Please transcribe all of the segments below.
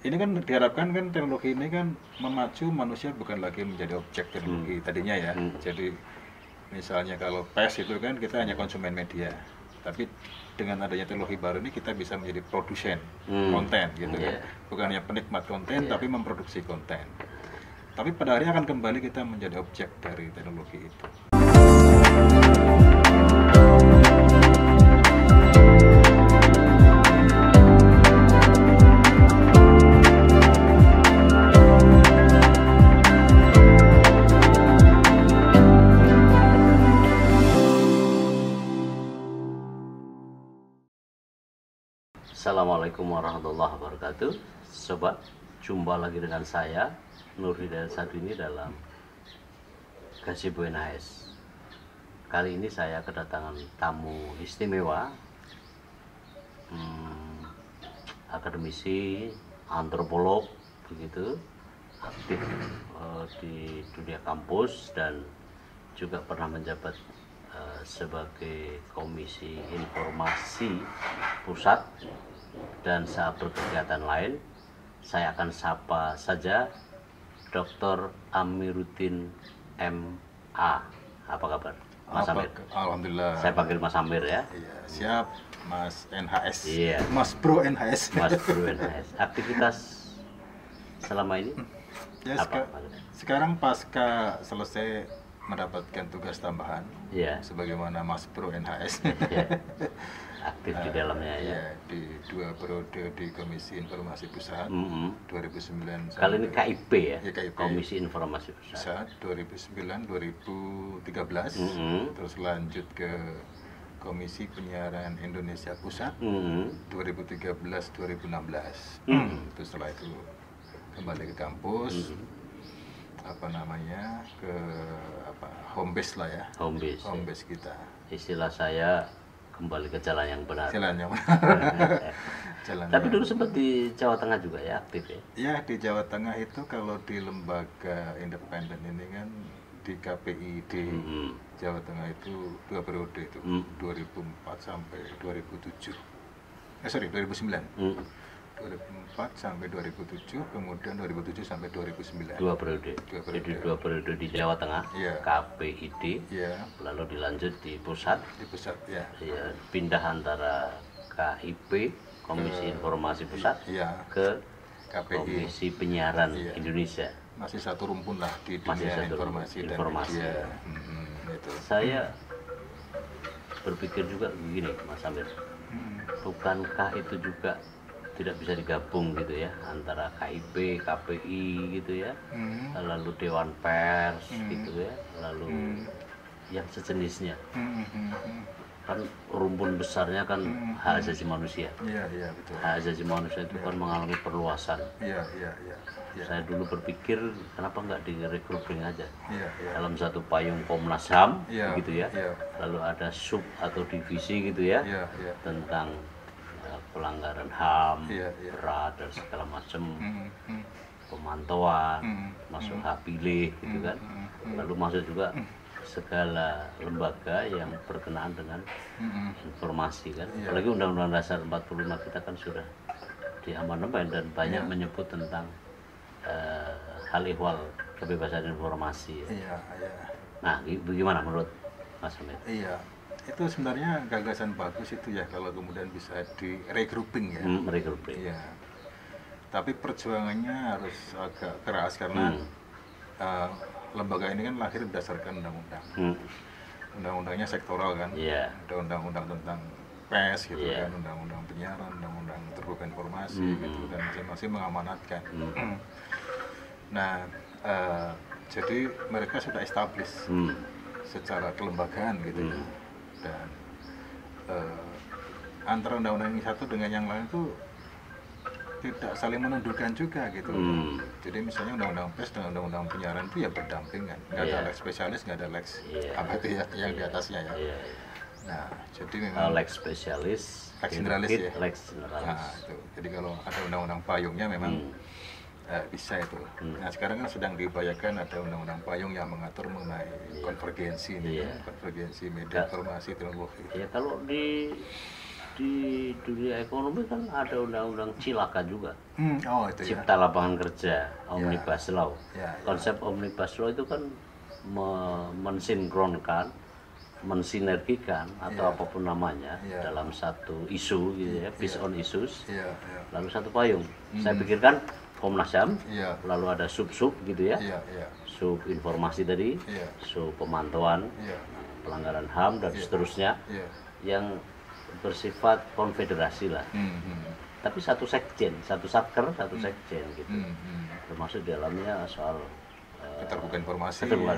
ini kan diharapkan kan teknologi ini kan memacu manusia bukan lagi menjadi objek teknologi tadinya ya. Jadi misalnya kalau pers itu kan kita hanya konsumen media, tapi dengan adanya teknologi baru ini kita bisa menjadi produsen konten gitu kan, bukan hanya penikmat konten tapi memproduksi konten. Tapi pada akhirnya akan kembali kita menjadi objek dari teknologi itu. Assalamualaikum warahmatullahi wabarakatuh. Sobat, jumpa lagi dengan saya Nur Hidayat Sadini dalam Gazebo NHS. Kali ini saya kedatangan tamu istimewa, akademisi, antropolog, begitu aktif di dunia kampus dan juga pernah menjabat sebagai Komisi Informasi Pusat dan saat berkegiatan lain. Saya akan sapa saja Dr. Amiruddin MA. Apa kabar, Mas Amir? Alhamdulillah. Saya panggil Mas Amir ya. Iya, siap, Mas NHS. Iya. Mas Bro NHS. Mas Bro NHS. Aktivitas selama ini? Ya, sekarang pasca selesai mendapatkan tugas tambahan, sebagaimana Mas Bro NHS. Aktif di dalamnya ya. Di 2 periode di Komisi Informasi Pusat 2009. Kali ini KIP ya, KIP, Komisi Informasi Pusat 2009-2013, terus lanjut ke Komisi Penyiaran Indonesia Pusat 2013-2016. Terus setelah itu kembali ke kampus, ke home base lah ya, home base kita. Istilah saya kembali ke jalan yang benar. Jalan yang benar. Tapi dulu sempat di Jawa Tengah juga ya, aktif ya? Ya, di Jawa Tengah itu kalau di lembaga independen ini kan di KPID Jawa Tengah itu 2 periode itu, 2004 sampai 2007. 2009. 2004 sampai 2007, kemudian 2007 sampai 2009. 2 periode. Jadi 2 periode di Jawa Tengah, KPID, lalu dilanjut di pusat. Di pusat, ya. Pindah antara KIP, Komisi Informasi Pusat, ke KPI, Komisi Penyiaran Indonesia. Masih satu rumpun lah di dunia informasi dan media. Saya berpikir juga begini, Mas Amir, bukankah itu juga tidak bisa digabung gitu ya, antara KIP, KPI gitu ya, lalu Dewan Pers gitu ya, lalu yang sejenisnya. Kan rumpun besarnya kan hak asasi manusia. Iya, betul. Hak asasi manusia itu kan mengalami perluasan. Iya. Saya dulu berpikir kenapa nggak di regrouping aja dalam satu payung Komnas HAM gitu ya, lalu ada sub atau divisi gitu ya, tentang pelanggaran HAM, berat dan segala macam, pemantauan, masuk hak pilih gitu kan, lalu masuk juga segala lembaga yang berkenaan dengan informasi kan, apalagi Undang-Undang Dasar 45 kita kan sudah diamandemen dan banyak menyebut tentang hal ehwal kebebasan informasi. Nah, bagaimana menurut Mas Amir? Iya. Itu sebenarnya gagasan bagus itu ya kalau kemudian bisa di regrouping ya. Regrouping. Iya. Tapi perjuangannya harus agak keras karena lembaga ini kan lahir berdasarkan undang-undang. Undang-undangnya sektoral kan. Ada undang-undang tentang pers gitu kan, undang-undang penyiaran, undang-undang terbuka informasi gitu, dan masing-masing mengamanatkan. Nah, jadi mereka sudah establish secara kelembagaan gitu ya. Dan antara undang-undang yang satu dengan yang lain itu tidak saling menundukkan juga gitu. Jadi misalnya undang-undang pers dan undang-undang penyiaran itu ya berdampingan, nggak ada lex spesialis, nggak ada lex apa itu ya yang di atasnya ya. Nah, jadi memang lex spesialis, lex generalis ya. Lex generalis. Nah, itu. Jadi kalau ada undang-undang payungnya memang bisa itu. Nah, sekarang kan sedang diupayakan ada undang-undang payung yang mengatur mengenai konvergensi ini, konvergensi media informasi teknologi. Ya, kalau di di dunia ekonomi kan ada undang-undang Cilaka juga. Itu Cipta Lapangan Kerja, Omnibus Law. Ya. Konsep Omnibus Law itu kan mensinkronkan, mensinergikan atau apapun namanya dalam satu isu gitu ya, based on issues. Lalu satu payung. Saya pikirkan Komnas HAM, lalu ada sub-sub gitu ya. Sub informasi tadi, sub pemantauan, pelanggaran HAM dan seterusnya. Yang bersifat konfederasi lah. Tapi satu sekjen, satu satker, satu sekjen gitu. Termasuk di dalamnya soal keterbukaan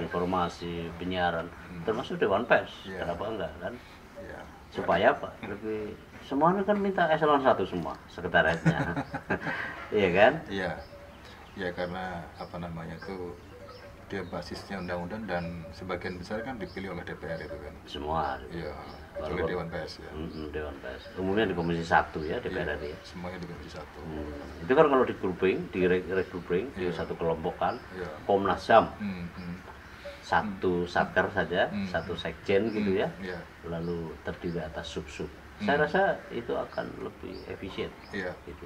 informasi, penyiaran, termasuk Dewan Pers. Kenapa enggak kan? Supaya apa? Lebih semuanya kan minta eselon 1 semua sekretariatnya. Iya kan? Iya, karena apa namanya itu dia basisnya undang-undang dan sebagian besar kan dipilih oleh DPR itu kan. Semua. Iya. Oleh Dewan Pers ya. Dewan Pers. Umumnya di Komisi 1 ya DPR RI. Semuanya di Komisi 1. Itu kan kalau di grouping, di satu kelompokan, Komnas HAM. Satu satker saja, satu sekjen gitu ya. Lalu terdiri atas sub-sub. Saya rasa itu akan lebih efisien. Gitu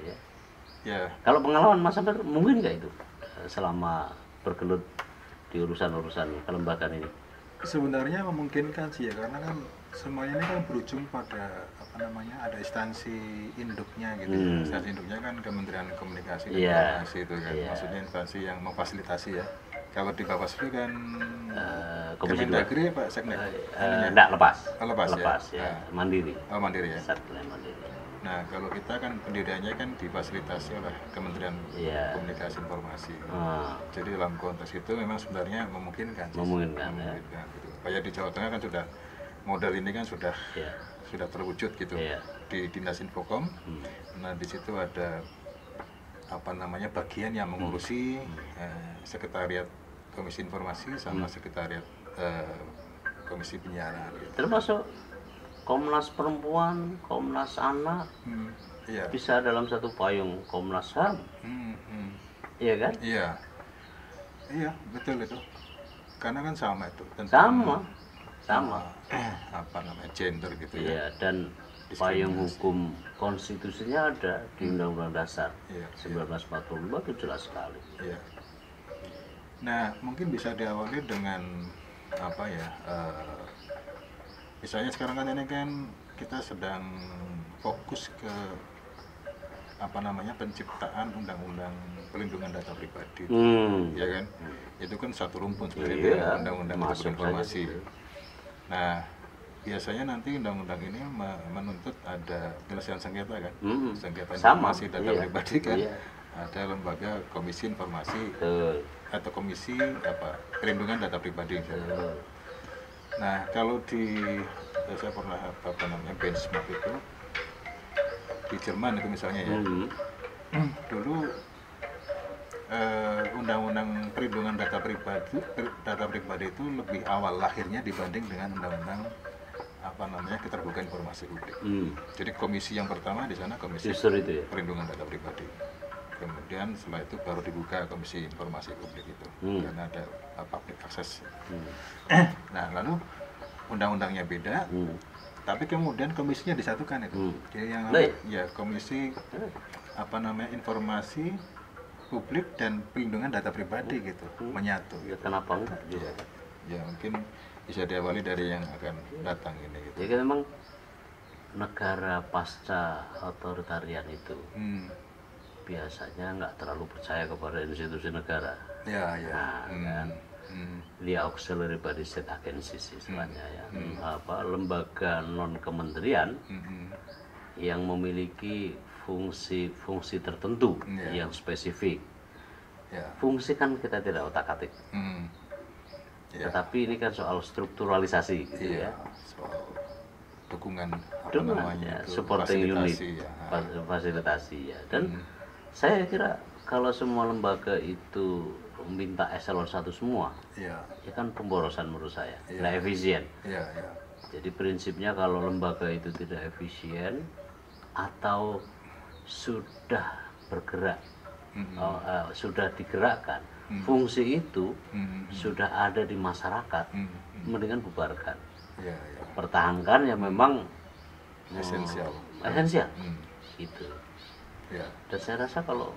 ya. Kalau pengalaman Mas Amir mungkin nggak itu selama bergelut di urusan-urusan kelembagaan ini? Sebenarnya memungkinkan sih ya, karena kan semuanya ini kan berujung pada apa namanya, ada instansi induknya gitu. Instansi induknya kan Kementerian Komunikasi dan Informasi itu kan, maksudnya instansi yang memfasilitasi ya. Kalau di Bawaslu kan Kemendagri Pak Seknek? Enggak, lepas ya. Mandiri. Mandiri ya. Mandiri. Nah, kalau kita kan pendiriannya kan difasilitasi oleh Kementerian Komunikasi Informasi. Jadi dalam konteks itu memang sebenarnya memungkinkan. Memungkinkan. Gitu. Kayak di Jawa Tengah kan sudah model ini kan sudah terwujud gitu di Dinas Infokom. Nah, di situ ada apa namanya bagian yang mengurusi sekretariat Komisi Informasi sama sekretariat Komisi Penyiaran. Gitu. Termasuk Komnas Perempuan, Komnas Anak, bisa dalam satu payung Komnas HAM, iya kan? Iya, betul itu. Karena kan sama itu. Sama. Apa namanya gender gitu ya. Iya, dan payung hukum konstitusinya ada di Undang-Undang Dasar 1945 itu jelas sekali. Nah, mungkin bisa diawali dengan apa ya? Misalnya sekarang kan ini kan kita sedang fokus ke apa namanya penciptaan undang-undang pelindungan data pribadi, ya kan? Itu kan satu rumpun sebenarnya undang-undang informasi. Nah, biasanya nanti undang-undang ini menuntut ada penyelesaian sengketa kan, sengketa informasi data pribadi kan, ada lembaga Komisi Informasi atau Komisi Perlindungan Data Pribadi. Nah, kalau saya pernah benchmark itu di Jerman itu misalnya ya, dulu undang-undang perlindungan data pribadi itu lebih awal lahirnya dibanding dengan undang-undang keterbukaan informasi publik. Jadi komisi yang pertama di sana Komisi Perlindungan Data Pribadi. Kemudian setelah itu baru dibuka Komisi Informasi Publik itu, karena ada public access. Nah, lalu undang-undangnya beda, tapi kemudian komisinya disatukan itu. Jadi yang Komisi Informasi Publik dan Perlindungan Data Pribadi gitu, menyatu. Ya, kenapa enggak? Ya mungkin bisa diawali dari yang akan datang ini. Gitu. Jadi memang negara pasca otoritarian itu biasanya nggak terlalu percaya kepada institusi negara. Kan the auxiliary body state agencies istilahnya ya, lembaga non kementerian yang memiliki fungsi tertentu yang spesifik. Fungsi kan kita tidak otak-atik. Tetapi ini kan soal strukturalisasi gitu ya. Soal dukungan supporting unit, fasilitasi ya. Dan saya kira kalau semua lembaga itu minta eselon 1 semua, ya kan pemborosan menurut saya, nggak efisien. Jadi prinsipnya kalau lembaga itu tidak efisien atau sudah bergerak, sudah digerakkan, fungsi itu sudah ada di masyarakat, mendingan bubarkan. Pertahankan yang memang esensial. Esensial. Gitu. Ya. Dan saya rasa kalau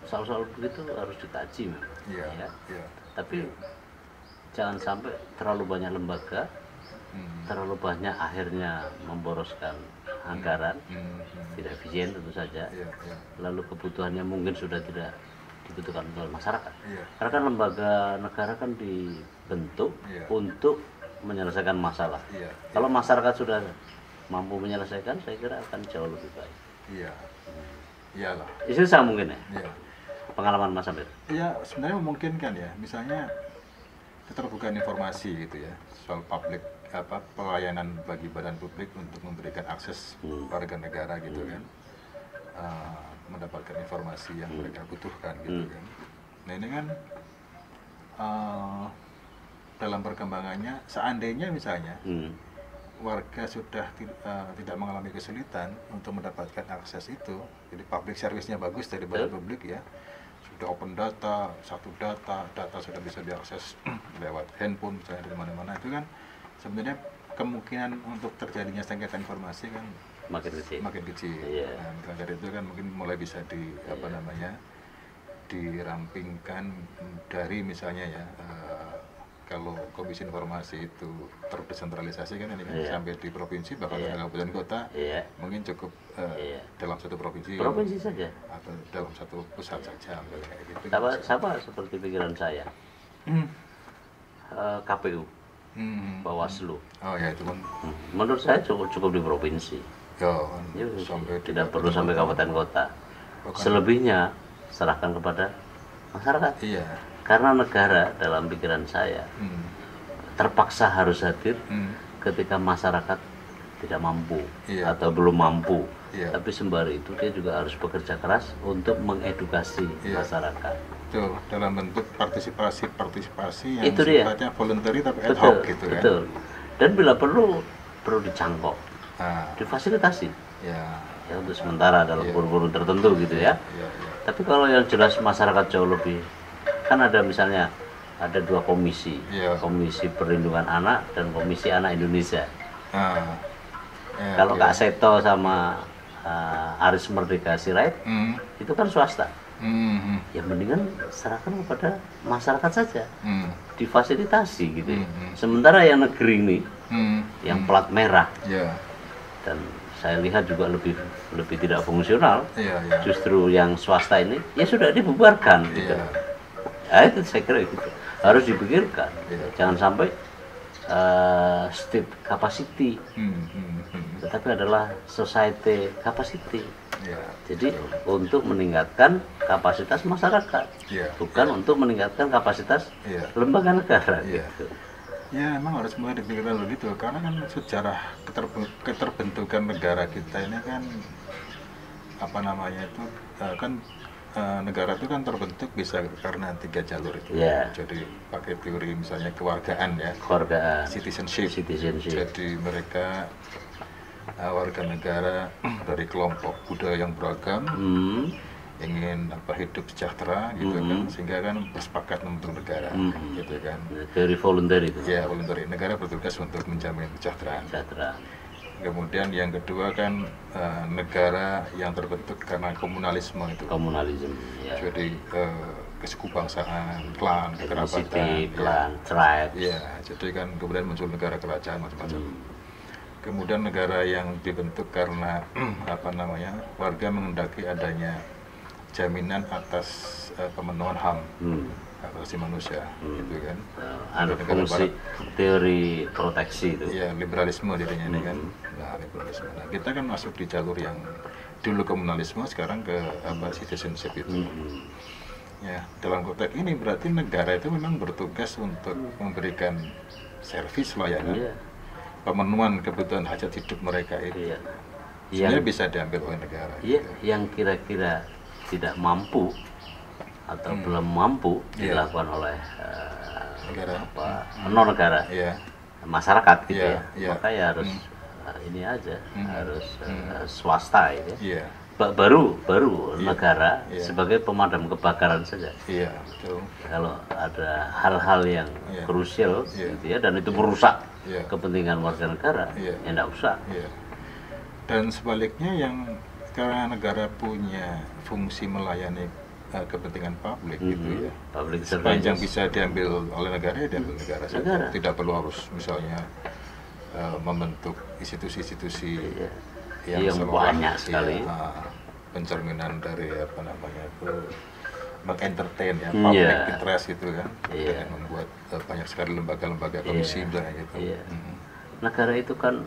soal-soal begitu harus dikaji memang. Iya. Ya. Iya. Tapi jangan sampai terlalu banyak lembaga, terlalu banyak akhirnya memboroskan anggaran, tidak efisien tentu saja. Iya, iya. Lalu kebutuhannya mungkin sudah tidak dibutuhkan oleh masyarakat. Iya. Karena kan lembaga negara kan dibentuk Iya. untuk menyelesaikan masalah. Iya. Kalau masyarakat sudah mampu menyelesaikan, saya kira akan jauh lebih baik. Iya. Iyalah. Itu sama mungkin ya, Iya. pengalaman Mas Amir. Iya, sebenarnya memungkinkan ya. Misalnya keterbukaan informasi gitu ya, soal publik pelayanan bagi badan publik untuk memberikan akses warga negara gitu kan, mendapatkan informasi yang mereka butuhkan gitu kan. Nah ini kan dalam perkembangannya, seandainya misalnya warga sudah tidak mengalami kesulitan untuk mendapatkan akses itu, jadi public service-nya bagus dari badan publik ya, sudah open data, satu data sudah bisa diakses lewat handphone misalnya dari mana-mana, itu kan sebenarnya kemungkinan untuk terjadinya sengketa informasi kan makin kecil. Yeah. Nah, dari itu kan mungkin mulai bisa dirampingkan dari misalnya ya, kalau komisi informasi itu terdesentralisasi kan ini kan sampai di provinsi bahkan di kabupaten kota mungkin cukup dalam satu provinsi saja atau dalam satu pusat saja kayak gitu. Sama seperti pikiran saya. KPU, Bawaslu. Oh ya itu kan. Menurut saya cukup di provinsi. Tidak perlu sampai kabupaten kota. Selebihnya serahkan kepada masyarakat. Iya. Karena negara dalam pikiran saya terpaksa harus hadir ketika masyarakat tidak mampu atau belum mampu. Tapi sembari itu dia juga harus bekerja keras untuk mengedukasi masyarakat. Betul, dalam bentuk partisipasi yang itu sifatnya voluntary tapi ad hoc gitu kan. Betul. Dan bila perlu dicangkok, difasilitasi. Ya untuk sementara dalam kurun-kurun tertentu gitu ya. Tapi kalau yang jelas masyarakat jauh lebih, kan ada misalnya ada dua komisi, Komisi Perlindungan Anak dan Komisi Anak Indonesia. Kalau Kak Seto sama Aris Merdeka Sirait itu kan swasta. Ya mendingan serahkan kepada masyarakat saja, difasilitasi gitu. Sementara yang negeri ini, yang plat merah, dan saya lihat juga lebih tidak fungsional. Justru yang swasta ini ya sudah dibubarkan gitu. Nah, itu saya kira gitu. Harus dipikirkan. Jangan sampai state capacity, tetapi adalah society capacity. Jadi untuk meningkatkan kapasitas masyarakat, bukan untuk meningkatkan kapasitas lembaga negara. Gitu. Ya, memang harus mulai dipikirkan begitu, karena kan sejarah keterbentukan negara kita ini kan negara itu kan terbentuk bisa karena 3 jalur itu. Jadi pakai teori misalnya kewargaan ya, citizenship. Jadi mereka warga negara dari kelompok budaya yang beragam, ingin hidup sejahtera gitu kan, sehingga kan bersepakat membentuk negara gitu kan. Dari voluntary itu. Ya, voluntary. Negara bertugas untuk menjamin kesejahteraan. Kemudian yang kedua kan negara yang terbentuk karena komunalisme itu. Jadi kesukubangsaan, klan, kekerabatan, tribe. Ya, jadi kan kemudian muncul negara kerajaan macam-macam. Kemudian negara yang dibentuk karena warga menghendaki adanya jaminan atas pemenuhan HAM, hak asasi manusia, gitu kan. Ada fungsi teori proteksi itu. Iya, liberalisme jadinya ini kan. Nah, liberalisme. Nah, kita kan masuk di jalur yang dulu komunalisme, sekarang ke citizenship itu. Ya, dalam konteks ini berarti negara itu memang bertugas untuk memberikan servis layanan, pemenuhan kebutuhan hajat hidup mereka itu. Sebenarnya bisa diambil oleh negara. Iya, gitu. Yang kira-kira tidak mampu atau belum mampu dilakukan oleh non-negara, masyarakat gitu ya. Maka ya harus ini aja, harus swasta gitu ya. Baru negara sebagai pemadam kebakaran saja. Betul. Kalau ada hal-hal yang krusial gitu ya, dan itu merusak kepentingan warga negara, ya enggak usah. Dan sebaliknya yang karena negara punya fungsi melayani kepentingan publik gitu ya. Sepanjang bisa diambil oleh negara ya diambil negara saja. Tidak perlu harus misalnya membentuk institusi-institusi yang banyak sekali. Pencerminan dari apa namanya itu mengentertain ya public interest gitu kan. Dan membuat banyak sekali lembaga-lembaga komisi misalnya gitu. Negara itu kan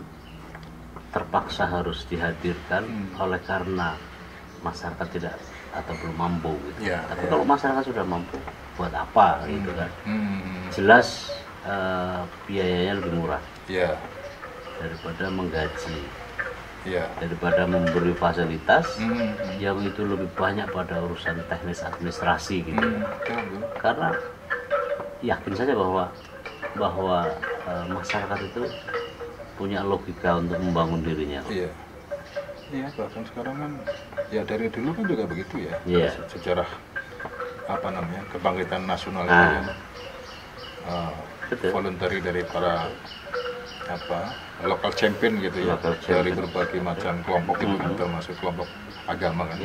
terpaksa harus dihadirkan oleh karena masyarakat tidak atau belum mampu gitu. Tapi kalau masyarakat sudah mampu, buat apa gitu kan? Jelas biayanya lebih murah daripada menggaji, daripada memberi fasilitas yang itu lebih banyak pada urusan teknis administrasi gitu. Karena yakin saja bahwa masyarakat itu punya logika untuk membangun dirinya. Iya, bahkan sekarang kan ya dari dulu kan juga begitu ya. Sejarah apa namanya kebangkitan nasional itu yang voluntary dari para local champion gitu ya, dari berbagai macam kelompok itu kan, termasuk kelompok agama kan.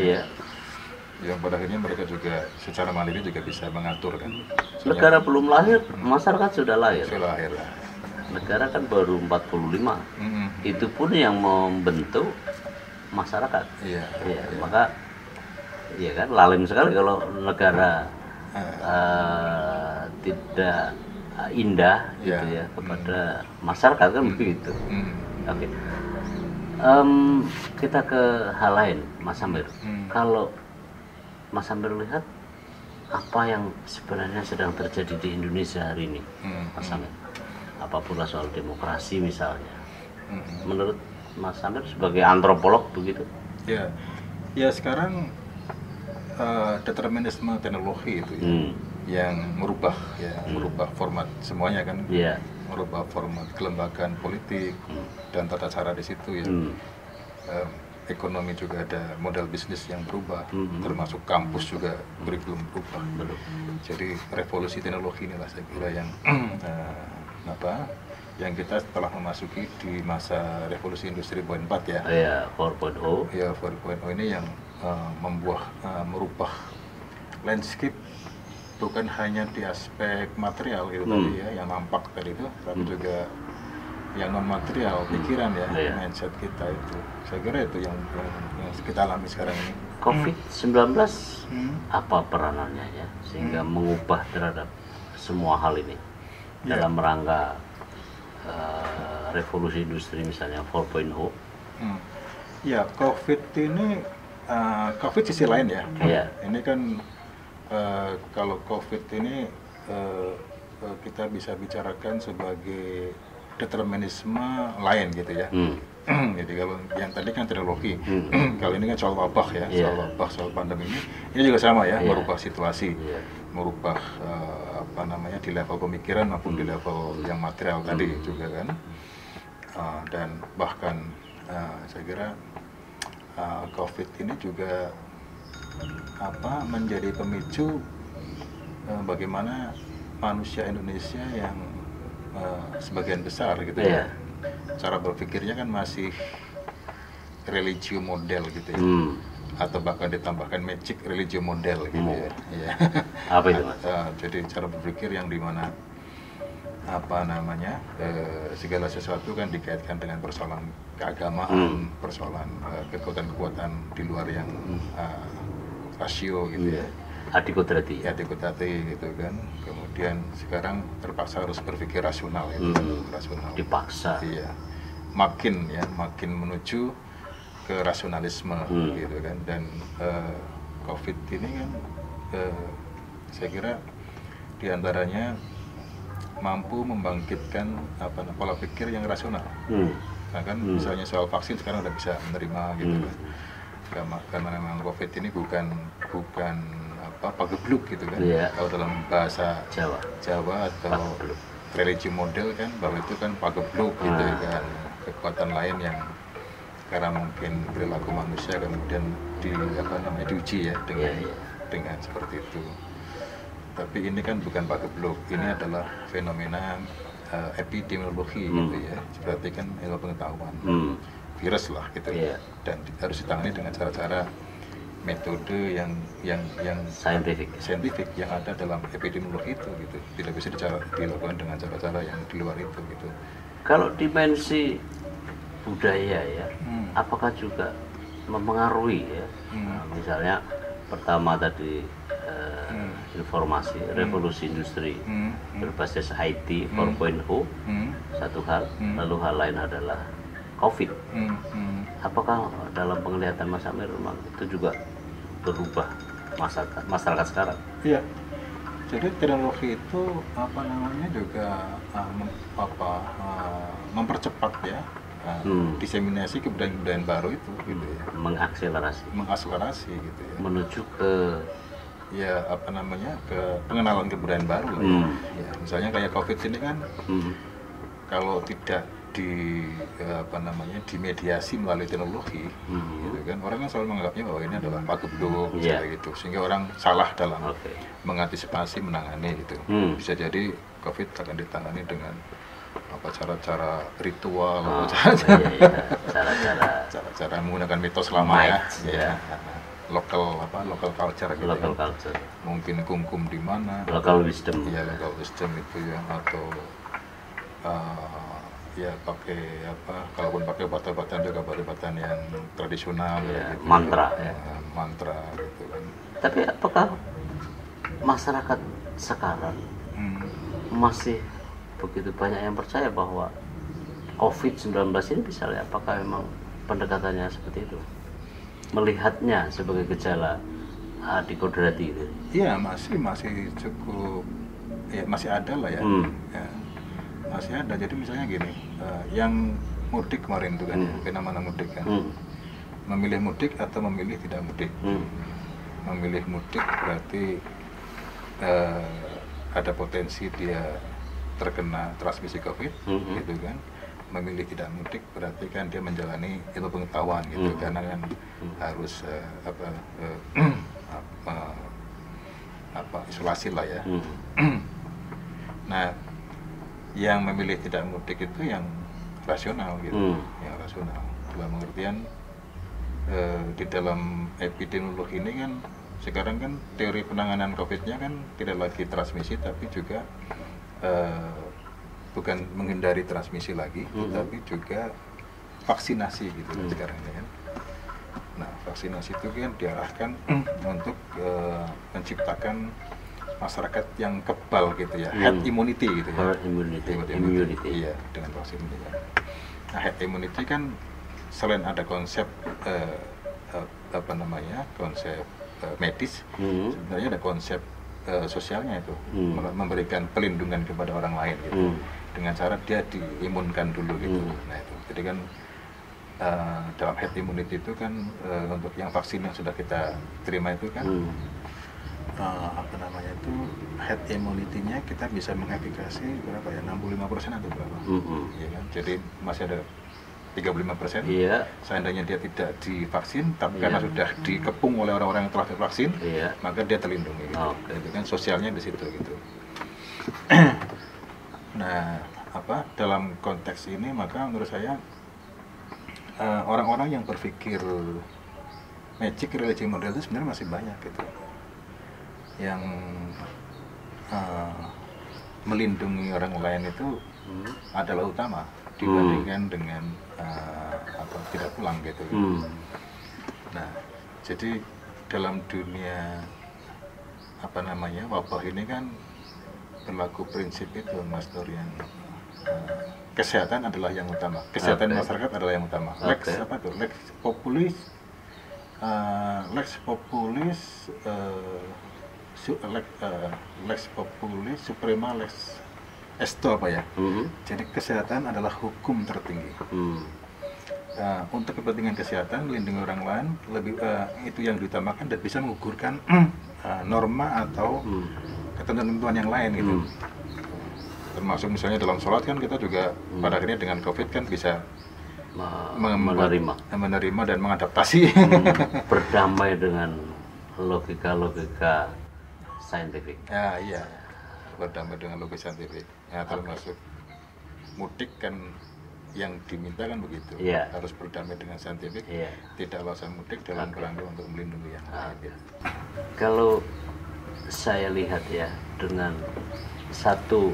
Yang pada akhirnya mereka juga secara mandiri juga bisa mengatur kan. Negara belum lahir, masyarakat sudah lahir. Sudah lahir. Negara kan baru 45. Itu pun yang membentuk masyarakat. Maka ya kan lalim sekali kalau negara tidak indah gitu ya kepada masyarakat kan begitu. Oke. Kita ke hal lain, Mas Amir. Kalau Mas Amir lihat apa yang sebenarnya sedang terjadi di Indonesia hari ini, Mas Amir? Apapun soal demokrasi misalnya. Menurut Mas Amir sebagai antropolog begitu? Ya sekarang determinisme teknologi itu yang merubah format semuanya kan, merubah format kelembagaan politik dan tata cara di situ ya. Ekonomi juga ada model bisnis yang berubah, termasuk kampus juga kurikulum berubah. Jadi revolusi teknologi inilah saya kira yang yang kita setelah memasuki di masa revolusi industri 4.0 ya. 4.0. Ya 4.0 ini yang merubah landscape bukan hanya di aspek material gitu tadi ya, yang nampak tadi itu, tapi juga yang non material, pikiran ya, mindset kita itu. Saya kira itu yang kita alami sekarang ini. COVID-19 apa peranannya ya sehingga mengubah terhadap semua hal ini dalam rangka revolusi industri misalnya 4.0. Ya, COVID ini COVID sisi lain ya. Ini kan kalau COVID ini kita bisa bicarakan sebagai determinisme lain gitu ya. Jadi kalau yang tadi kan teknologi, kalau ini kan soal wabah ya, soal wabah, soal pandemi ini juga sama ya, merubah situasi, merubah di level pemikiran maupun di level yang material tadi juga kan. Dan bahkan saya kira COVID ini juga menjadi pemicu bagaimana manusia Indonesia yang sebagian besar gitu ya, cara berpikirnya kan masih religio model gitu ya, atau bahkan ditambahkan magic religio model gitu ya. Apa itu Mas? Jadi cara berpikir yang dimana segala sesuatu kan dikaitkan dengan persoalan keagamaan, persoalan kekuatan-kekuatan di luar yang rasio gitu ya. Adikodrati gitu kan. Kemudian sekarang terpaksa harus berpikir rasional itu rasional. Dipaksa. Iya. Makin menuju ke rasionalisme gitu kan. Dan COVID ini kan saya kira diantaranya mampu membangkitkan pola pikir yang rasional. Nah kan misalnya soal vaksin sekarang udah bisa menerima gitu kan. Karena memang COVID ini bukan pagebluk gitu kan. Kalau dalam bahasa Jawa atau religi model kan, bahwa itu kan pagebluk gitu kan, kekuatan lain yang karena mungkin perilaku manusia kemudian diuji ya dengan seperti itu. Tapi ini kan bukan pagebluk, ini adalah fenomena epidemiologi gitu ya, berarti kan ilmu pengetahuan. virus lah gitu, dan harus ditangani dengan cara-cara metode yang saintifik yang ada dalam epidemiologi itu gitu. Tidak bisa dilakukan dengan cara-cara yang di luar itu gitu. Kalau dimensi budaya ya, apakah juga mempengaruhi ya? Nah, misalnya pertama tadi informasi, revolusi industri berbasis IT 4.0 satu hal, lalu hal lain adalah COVID. Apakah dalam penglihatan Mas Amir memang itu juga berubah masyarakat sekarang? Iya. Jadi teknologi itu juga mempercepat ya diseminasi kebudayaan baru itu gitu ya. Mengakselerasi gitu ya. Menuju ke ke pengenalan kebudayaan baru lah ya. Misalnya kayak COVID ini kan kalau tidak dimediasi melalui teknologi gitu kan, orang kan selalu menganggapnya bahwa ini adalah paku beduk gitu, sehingga orang salah dalam mengantisipasi, menangani gitu. Bisa jadi COVID akan ditangani dengan cara-cara ritual, cara-cara menggunakan mitos lama ya. Local culture gitu. Local culture. Mungkin kungkum di mana? Local wisdom. Iya, local wisdom itu ya, atau pakai kalaupun pakai obat-obatan juga obat-obatan yang tradisional gitu. Mantra mantra gitu kan. Tapi apakah masyarakat sekarang masih begitu banyak yang percaya bahwa COVID-19 ini misalnya, apakah memang pendekatannya seperti itu? Melihatnya sebagai gejala dikodrati itu? Iya, masih cukup ya, masih ada lah ya. Masih ada. Jadi misalnya gini, yang mudik kemarin itu kan, fenomena mudik kan, memilih mudik atau memilih tidak mudik. Memilih mudik berarti ada potensi dia terkena transmisi COVID, gitu kan. Memilih tidak mudik berarti kan dia menjalani ilmu pengetahuan gitu, karena kan harus isolasi lah ya. Nah, yang memilih tidak mudik itu yang rasional gitu, yang rasional. Dalam pengertian di dalam epidemiologi ini kan sekarang kan teori penanganan COVID-nya kan tidak lagi transmisi, tapi juga bukan menghindari transmisi lagi, tapi juga vaksinasi gitu kan sekarang ini kan. Nah, vaksinasi itu kan diarahkan untuk menciptakan masyarakat yang kebal gitu ya, herd immunity gitu ya. Herd immunity. Iya, dengan vaksin ini kan. Nah, herd immunity kan selain ada konsep konsep medis, sebenarnya ada konsep sosialnya itu, memberikan pelindungan kepada orang lain gitu, dengan cara dia diimunkan dulu gitu. Nah itu, jadi kan dalam herd immunity itu kan untuk yang vaksin yang sudah kita terima itu kan herd immunity-nya kita bisa mengefikasi berapa ya, 65% atau berapa, ya kan? Jadi masih ada 35%. Seandainya dia tidak divaksin, tapi karena sudah dikepung oleh orang-orang yang telah divaksin, maka dia terlindungi gitu. Itu kan sosialnya di situ gitu. Nah, dalam konteks ini maka menurut saya orang-orang yang berpikir magic religi model itu sebenarnya masih banyak gitu, yang melindungi orang lain itu adalah utama dibandingkan dengan tidak pulang gitu. Nah, jadi dalam dunia wabah ini kan berlaku prinsip itu, Mas Nur, yang kesehatan adalah yang utama, kesehatan masyarakat adalah yang utama. Lex populis suprema lex esto Jadi kesehatan adalah hukum tertinggi. Untuk kepentingan kesehatan, melindungi orang lain itu yang diutamakan dan bisa menggugurkan norma atau ketentuan yang lain gitu. Termasuk misalnya dalam sholat kan kita juga pada akhirnya dengan COVID kan bisa menerima dan mengadaptasi, berdamai dengan logika saintifik. Berdamai dengan logika saintifik. Termasuk mudik kan yang diminta kan begitu, harus berdamai dengan saintifik, tidak alasan mudik dalam kerangka untuk melindungi yang lain. Kalau saya lihat ya, dengan satu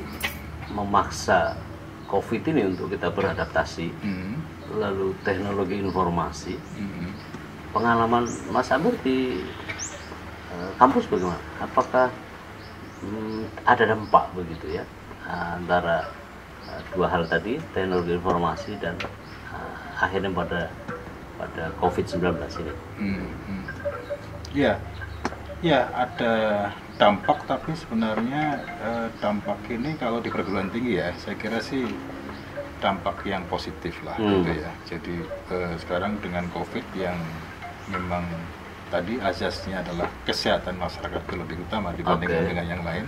memaksa COVID ini untuk kita beradaptasi, lalu teknologi informasi, pengalaman Mas Amir di kampus bagaimana? Apakah ada dampak begitu ya antara dua hal tadi, teknologi informasi dan akhirnya pada COVID-19 ini? Ya ada dampak, tapi sebenarnya dampak ini kalau di perguruan tinggi ya, saya kira sih dampak yang positif lah gitu ya. Jadi sekarang dengan COVID yang memang tadi azasnya adalah kesehatan masyarakat itu lebih utama dibandingkan dengan yang lain,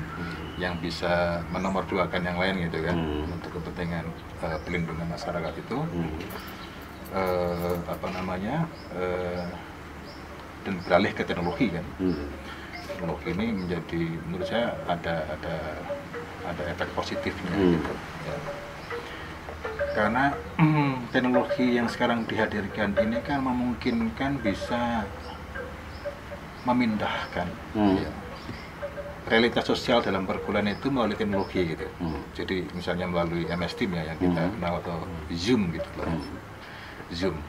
yang bisa menomorduakan yang lain gitu kan, untuk kepentingan pelindungan masyarakat itu, dan beralih ke teknologi kan. Teknologi ini menjadi, menurut saya ada efek positifnya gitu ya. Karena teknologi yang sekarang dihadirkan ini kan memungkinkan bisa memindahkan ya, realitas sosial dalam perkuliahan itu melalui teknologi gitu. Jadi misalnya melalui MS Teams ya yang kita kenal, atau Zoom gitu lah. Zoom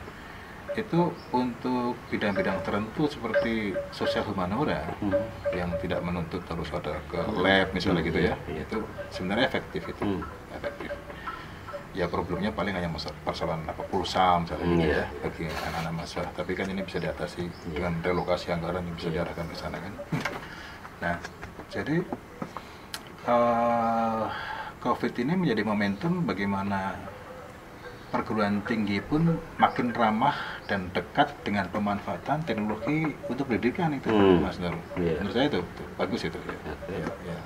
itu untuk bidang-bidang tertentu seperti sosial humaniora yang tidak menuntut harus ada ke lab misalnya gitu ya, itu sebenarnya efektif itu, efektif. Ya problemnya paling hanya persoalan pulsa misalnya gitu ya bagi anak-anak mahasiswa, tapi kan ini bisa diatasi dengan relokasi anggaran yang bisa diarahkan ke sana kan. Nah, jadi COVID ini menjadi momentum bagaimana perguruan tinggi pun makin ramah dan dekat dengan pemanfaatan teknologi untuk pendidikan itu, Mas Nur. Menurut saya itu bagus itu ya.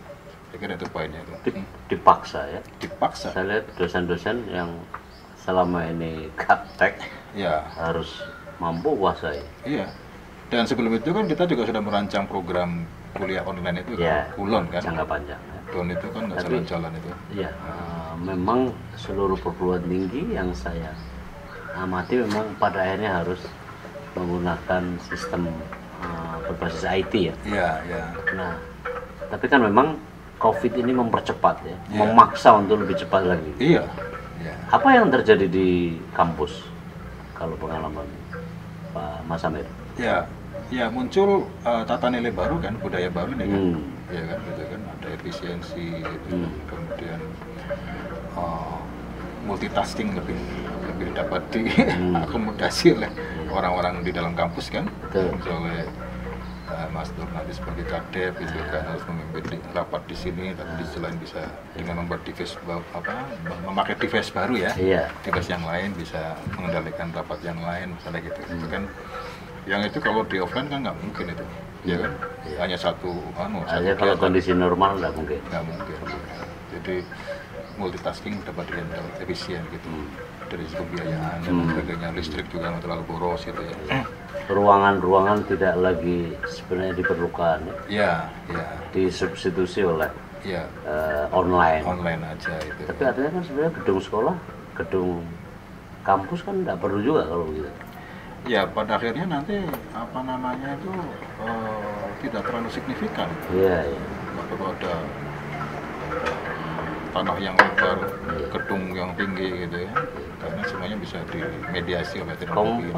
Saya kira itu poinnya itu. Dipaksa ya. Dipaksa. Saya lihat dosen-dosen yang selama ini gaptek harus mampu kuasai. Iya. Dan sebelum itu kan kita juga sudah merancang program kuliah online itu kan, Kulon kan. Jangka panjang. Kulon itu kan nggak jalan-jalan itu. Iya. Memang seluruh perguruan tinggi yang saya amati memang pada akhirnya harus menggunakan sistem berbasis IT ya. Iya. Nah, tapi kan memang COVID ini mempercepat ya, memaksa untuk lebih cepat lagi. Iya. Apa yang terjadi di kampus kalau pengalaman Pak Mas Amir? Ya muncul tata nilai baru kan, budaya baru nih kan, ya kan, gitu kan, ada efisiensi, gitu. Kemudian multitasking lebih dapat diakomodasi oleh orang-orang di dalam kampus kan, misalnya Mas Nur nanti sebagai kadep itu kan harus memimpin rapat di sini, tapi di selain bisa dengan membuat device memakai device baru ya, device yang lain bisa mengendalikan rapat yang lain misalnya gitu. Itu kan yang itu kalau di offline kan nggak mungkin itu, ya kan, hanya satu kalau kondisi normal nggak mungkin. Jadi multitasking dapat dihandle efisien gitu, dari segi pembiayaan dan sebagainya, listrik juga nggak terlalu boros gitu ya. Ruangan-ruangan tidak lagi sebenarnya diperlukan ya. Disubstitusi oleh online aja itu. Tapi artinya kan sebenarnya gedung sekolah, gedung kampus kan nggak perlu juga kalau begitu. Ya pada akhirnya nanti itu tidak terlalu signifikan. Kalau ada tanah yang lebar, gedung yang tinggi gitu ya, karena semuanya bisa dimediasi oleh teknologi.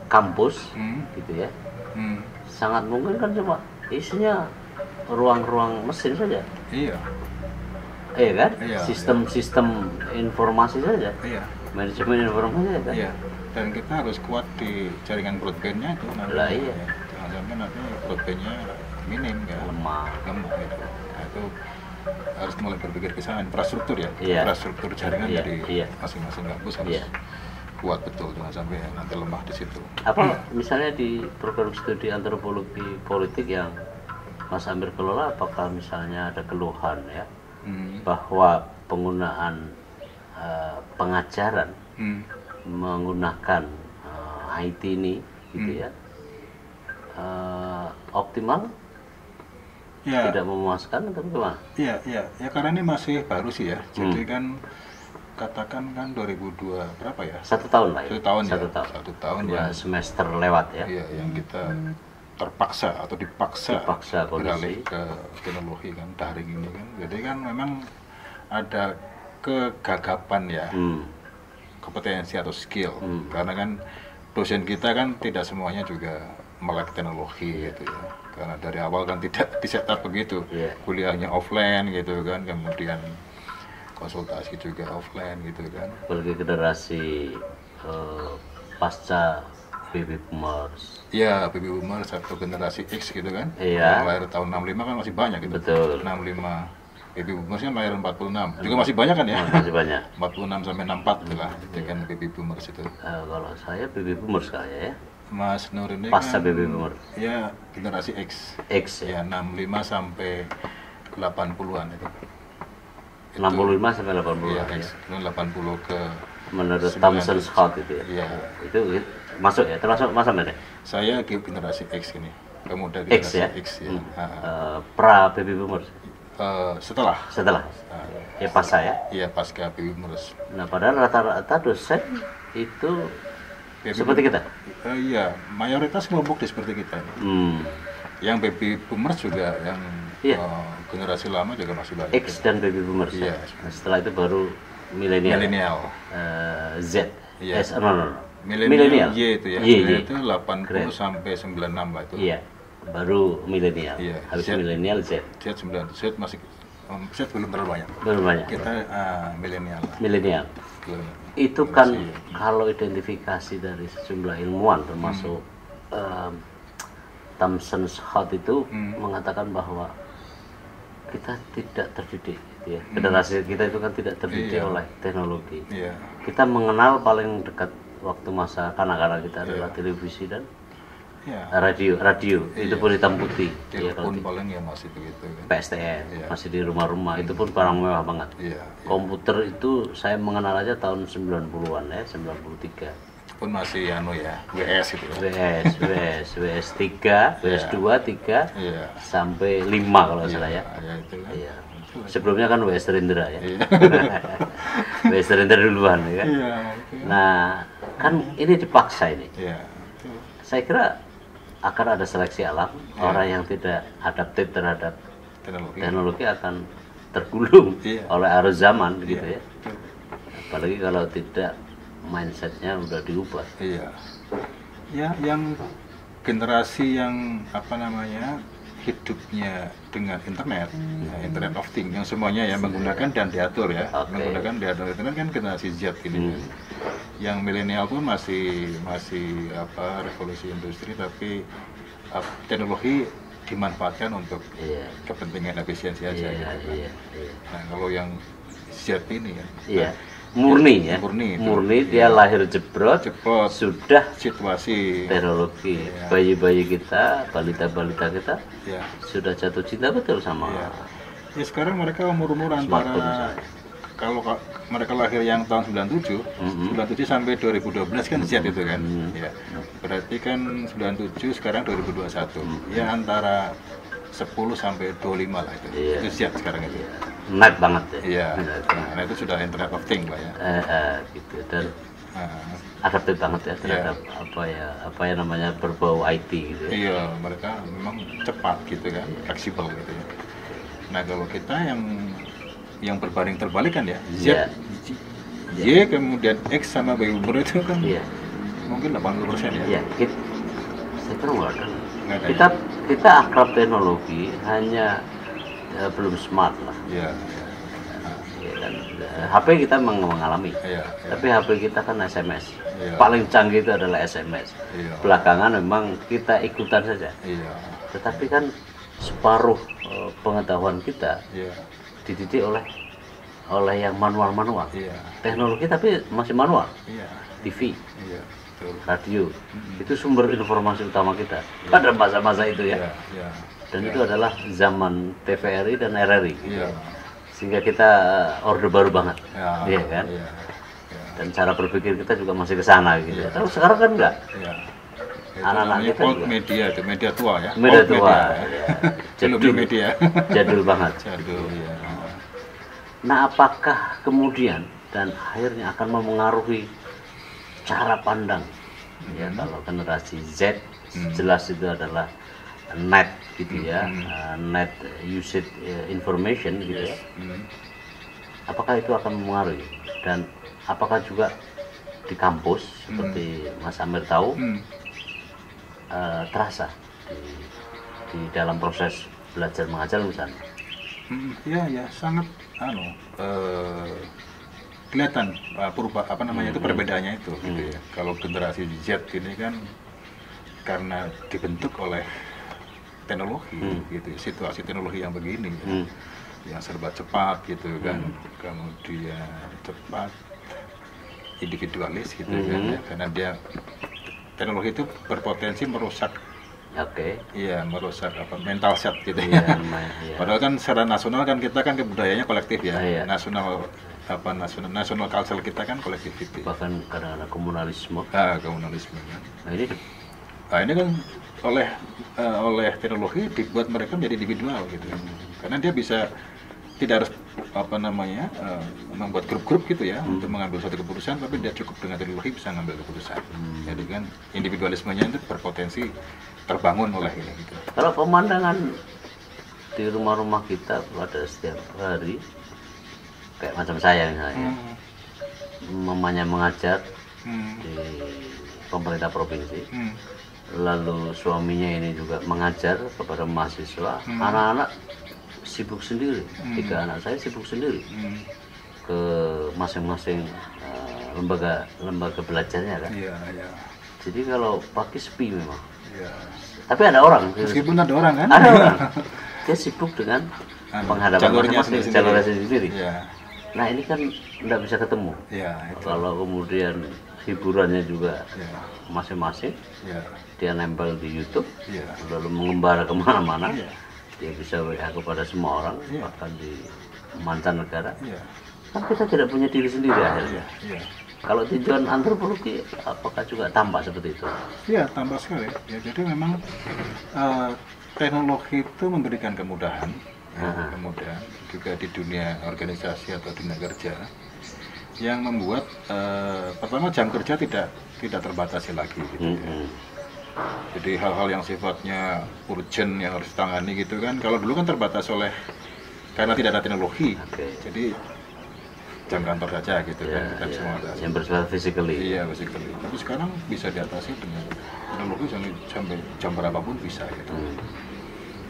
Kampus gitu ya, sangat mungkin kan cuma isinya ruang-ruang mesin saja. Iya kan? Sistem informasi saja. Manajemen informasi saja kan? Dan kita harus kuat di jaringan broadbandnya itu nanti. Jangan sampai nanti broadbandnya minim ya, lemah gitu. Nah, itu harus mulai berpikir ke sana, infrastruktur ya, infrastruktur jaringan dari masing-masing kampus harus kuat betul, jangan sampai nanti lemah di situ. Apa misalnya di program studi antropologi politik yang Mas Amir kelola, apakah misalnya ada keluhan ya bahwa penggunaan pengajaran menggunakan IT ini gitu ya optimal Ya. tidak memuaskan atau gimana? Iya, iya. Ya karena ini masih baru sih ya. Jadi kan katakan kan 2002 berapa ya? 1 tahun lah ya. 1 tahun ya. 1 tahun. 1 tahun 2 ya. semester lewat ya. Iya, yang kita terpaksa atau dipaksa beralih kondisi ke teknologi kan daring ini kan. Jadi kan memang ada kegagapan ya. Kompetensi atau skill. Karena kan dosen kita kan tidak semuanya juga melek teknologi gitu ya. Karena dari awal kan tidak di-setup begitu. Kuliahnya offline gitu kan, kemudian konsultasi juga offline gitu kan. Apalagi generasi pasca baby boomers. Iya, baby boomers atau generasi X gitu kan. Iya. Yang lahir tahun 65 kan masih banyak gitu. Betul. 65. Baby boomersnya lahir 46. Juga masih banyak kan ya? Masih banyak. 46 sampai 64 gitu lah. Itu kan baby boomers itu. Kalau saya baby boomers kayaknya ya. Mas Nur ini Pasca kan, baby boomer. Ya, generasi X. X ya. Ya, 65 sampai 80-an itu. 65 sampai 80 Iya, ya. X. 80 ke Menurut 90. Thomson's Hot itu ya. Iya. Itu masuk ya, termasuk Mas Amir ya? Saya generasi X ini. Pemuda X generasi ya? X ya. Pra baby boomers. Setelah. Ya pasca ya. Iya, pasca baby boomers. Nah, padahal rata-rata dosen itu Baby seperti kita. Iya, mayoritas kelompok di seperti kita ini. Yang baby boomers juga, yang generasi lama juga masih banyak. X dan baby boomers. Iya. Nah, setelah itu baru milenial. Milenial. Z. Iya. No. Milenial Y itu ya. Y. Itu 80 sampai 96 lah itu. Iya. Baru milenial. Iya. Habis Z. milenial Z. Z 9, Z masih Z belum terlalu banyak. Belum banyak. Kita milenial lah. Milenial. Itu kan kalau identifikasi dari sejumlah ilmuwan termasuk Thomson's Hot itu mengatakan bahwa kita tidak terdidik gitu ya. Generasi kita itu kan tidak terdidik oleh teknologi. Kita mengenal paling dekat waktu masa kanak-kanak kita adalah televisi dan radio itu pun hitam putih. Telepon paling ya masih begitu kan. PSTN masih di rumah-rumah, itu pun barang mewah banget. Komputer itu saya mengenal aja tahun 90-an ya, 93. Pun masih WS gitu ya. WS 3, WS 2, 3 sampai 5 kalau salah ya. Itu kan. Sebelumnya kan WS Rindra ya. WS Rindra duluan ya kan. Nah, kan ini dipaksa ini. Saya kira akan ada seleksi alam, orang yang tidak adaptif terhadap teknologi akan tergulung oleh arus zaman gitu ya. Apalagi kalau tidak mindsetnya udah diubah. Ya, yang generasi yang hidupnya dengan internet, internet of things, yang semuanya ya menggunakan dan diatur ya, menggunakan diatur internet kan generasi Z ini. Yang milenial pun masih revolusi industri, tapi teknologi dimanfaatkan untuk kepentingan efisiensi aja. Nah, kalau yang Z ini kan, murni dia lahir jebrot sudah situasi teknologi. Bayi-bayi kita, balita-balita kita sudah jatuh cinta betul sama ya sekarang mereka umur antara, kalau mereka lahir yang tahun 97 sampai 2012 kan Z itu kan. Berarti kan 97 sekarang 2021. Ya antara 10 sampai 25 lah itu. Itu Z sekarang itu. Naik banget ya. Nah itu sudah internet of things lah ya. Gitu, dan adaptif banget ya terhadap apa ya namanya berbau IT gitu. Iya, mereka memang cepat gitu kan, fleksibel gitu ya. Nah kalau kita yang berbanding terbalik kan ya, Z, Y kemudian X sama baby boomer itu kan mungkin 80% ya. Saya kira nggak ada. Kita akrab teknologi, hanya belum smart lah. Kan? HP kita mengalami, tapi HP kita kan SMS. Paling canggih itu adalah SMS. Belakangan memang kita ikutan saja. Tetapi kan separuh pengetahuan kita dididik oleh yang manual. Teknologi tapi masih manual. TV, radio, itu sumber informasi utama kita pada masa-masa itu ya. Dan itu adalah zaman TVRI dan RRI. Sehingga kita orde baru banget, kan? Dan cara berpikir kita juga masih ke sana gitu. Tapi sekarang kan enggak. anak-anak namanya kita old juga. media, itu media tua ya. Media Old tua, ya. ya. Belum Jadul, media. jadul banget. Jadul ya. Nah, apakah kemudian dan akhirnya akan memengaruhi cara pandang? Ya, kalau generasi Z jelas itu adalah net gitu ya, net usage information gitu ya. Apakah itu akan mempengaruhi? Dan apakah juga di kampus seperti Mas Amir tahu terasa di dalam proses belajar mengajar misalnya? Ya sangat kelihatan itu perbedaannya itu gitu ya. Kalau generasi Z ini kan karena dibentuk oleh teknologi gitu, situasi teknologi yang begini yang serba cepat gitu kan, kemudian cepat, individualis gitu kan ya, karena dia teknologi itu berpotensi merusak merusak mental set gitu ya. Padahal kan secara nasional kan kita kan kebudayaannya kolektif ya. Nasional culture kita kan collectivity. Bahkan kadang-kadang komunalisme. Komunalisme kan. Nah ini kan oleh teknologi dibuat mereka menjadi individual gitu. Karena dia bisa tidak harus membuat grup-grup gitu ya untuk mengambil suatu keputusan, tapi dia cukup dengan teknologi bisa mengambil keputusan. Jadi kan individualismenya itu berpotensi terbangun oleh ini gitu. Kalau pemandangan di rumah-rumah kita pada setiap hari kayak macam saya misalnya, mamanya mengajar di pemerintah provinsi, lalu suaminya ini juga mengajar kepada mahasiswa, anak-anak sibuk sendiri, 3 anak saya sibuk sendiri ke masing-masing lembaga belajarnya kan. Jadi kalau pagi sepi memang. Tapi ada orang. Meskipun ada orang kan? Ada orang. Dia sibuk dengan penghadapan masing-masing, jalurnya sendiri. Nah ini kan tidak bisa ketemu. Kalau kemudian hiburannya juga masing-masing, dia nempel di YouTube, lalu mengembara kemana-mana. Dia bisa WA kepada semua orang, bahkan di mancanegara. Kan kita tidak punya diri sendiri akhirnya. Kalau tujuan antropologi, apakah juga tampak seperti itu? Iya, tampak sekali. Ya, jadi memang teknologi itu memberikan kemudahan, kemudahan juga di dunia organisasi atau dunia kerja, yang membuat pertama jam kerja tidak terbatasi lagi. Gitu, ya. Jadi hal-hal yang sifatnya urgent yang harus ditangani gitu kan, kalau dulu kan terbatas karena tidak ada teknologi, jadi jam kantor saja gitu kan, kita semua yang bersifat physically. Iya, physically. Tapi sekarang bisa diatasi dengan teknologi sampai jam berapapun bisa gitu.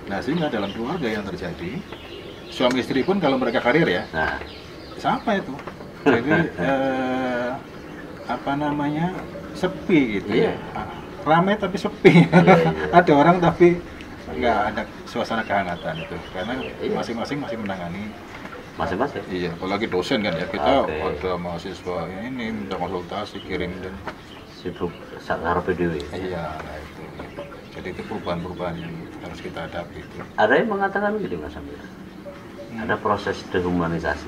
Nah sehingga dalam keluarga yang terjadi, suami istri pun kalau mereka karir ya, sama itu. Jadi sepi gitu ya. Ramai tapi sepi. Ada orang tapi nggak ada suasana kehangatan itu, karena masing-masing masih menangani masing-masing. Iya, apalagi dosen kan ya, kita ada mahasiswa ini minta konsultasi, kirim dan sibuk sangar PDW. Iya, nah itu. Jadi itu perubahan-perubahan yang harus kita hadapi itu. Ada yang mengatakan gitu Mas Amir, ada proses dehumanisasi.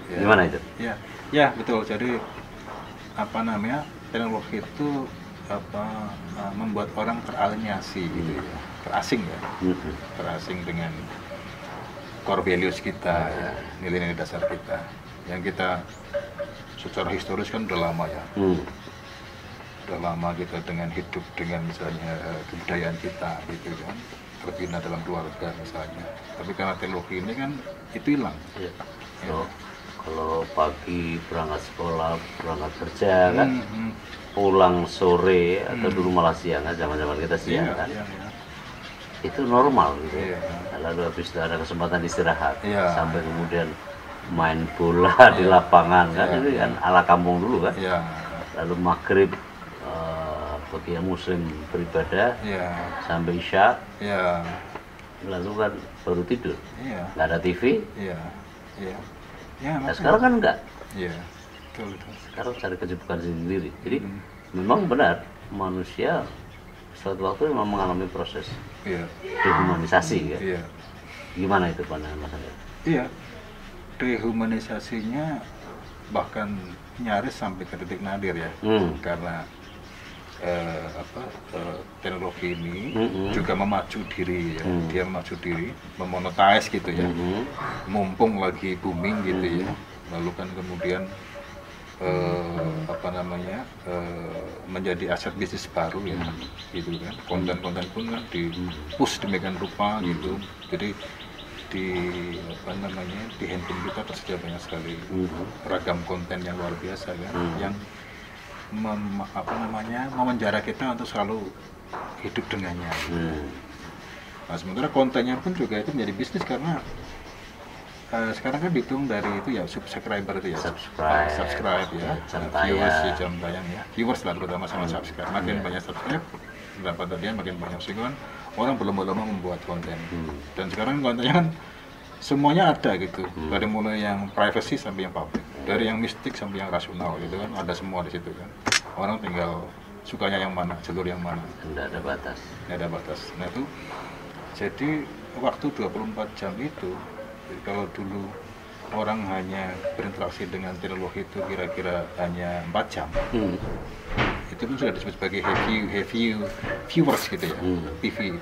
Gimana itu? Ya betul. Jadi teknologi itu membuat orang teralienasi gitu ya, terasing ya, terasing dengan core values kita, nilai-nilai dasar kita, yang kita secara historis kan udah lama ya, udah lama kita dengan hidup dengan misalnya kebudayaan kita gitu kan, terbina dalam keluarga misalnya. Tapi karena teknologi ini kan itu hilang. Kalau pagi berangkat sekolah, berangkat kerja kan, pulang sore atau dulu malah siang kan, zaman-zaman kita siang kan. Itu normal gitu. Lalu habis itu ada kesempatan istirahat sampai kemudian main bola di lapangan kan, itu kan ala kampung dulu kan. Lalu maghrib bagi yang muslim beribadah sampai isya, lalu kan baru tidur, nggak ada TV. Nah, sekarang kan enggak. Sekarang cari kesibukan sendiri. Jadi memang benar manusia suatu waktu memang mengalami proses dehumanisasi ya. Gimana itu pandangan Mas Amir? Iya, dehumanisasinya bahkan nyaris sampai ke titik nadir ya, karena teknologi ini juga memacu diri ya. Dia memacu diri, memonetize gitu ya, mumpung lagi booming gitu ya. Lalu kan kemudian menjadi aset bisnis baru ya, gitu kan. Konten-konten pun kan di push demikian rupa gitu. Jadi di di handphone kita tersedia banyak sekali ragam konten yang luar biasa kan, yang memenjara kita untuk selalu hidup dengannya. Nah, sementara kontennya pun juga itu menjadi bisnis karena sekarang kan dihitung dari itu ya, subscriber itu ya, subscribe ya, viewers ya, jam tayang ya, viewers lah terutama sama subscribe. Makin banyak subscribe, pendapatan dia makin banyak, sehingga orang berlomba-lomba membuat konten. Dan sekarang kontennya kan semuanya ada gitu, dari mulai yang privacy sampai yang public, dari yang mistik sampai yang rasional gitu kan, ada semua di situ kan. Orang tinggal sukanya yang mana, jalur yang mana. Tidak ada batas. Tidak ada batas. Nah itu, jadi waktu 24 jam itu, kalau dulu orang hanya berinteraksi dengan teknologi itu kira-kira hanya 4 jam, itu pun sudah disebut sebagai heavy viewers gitu ya, TV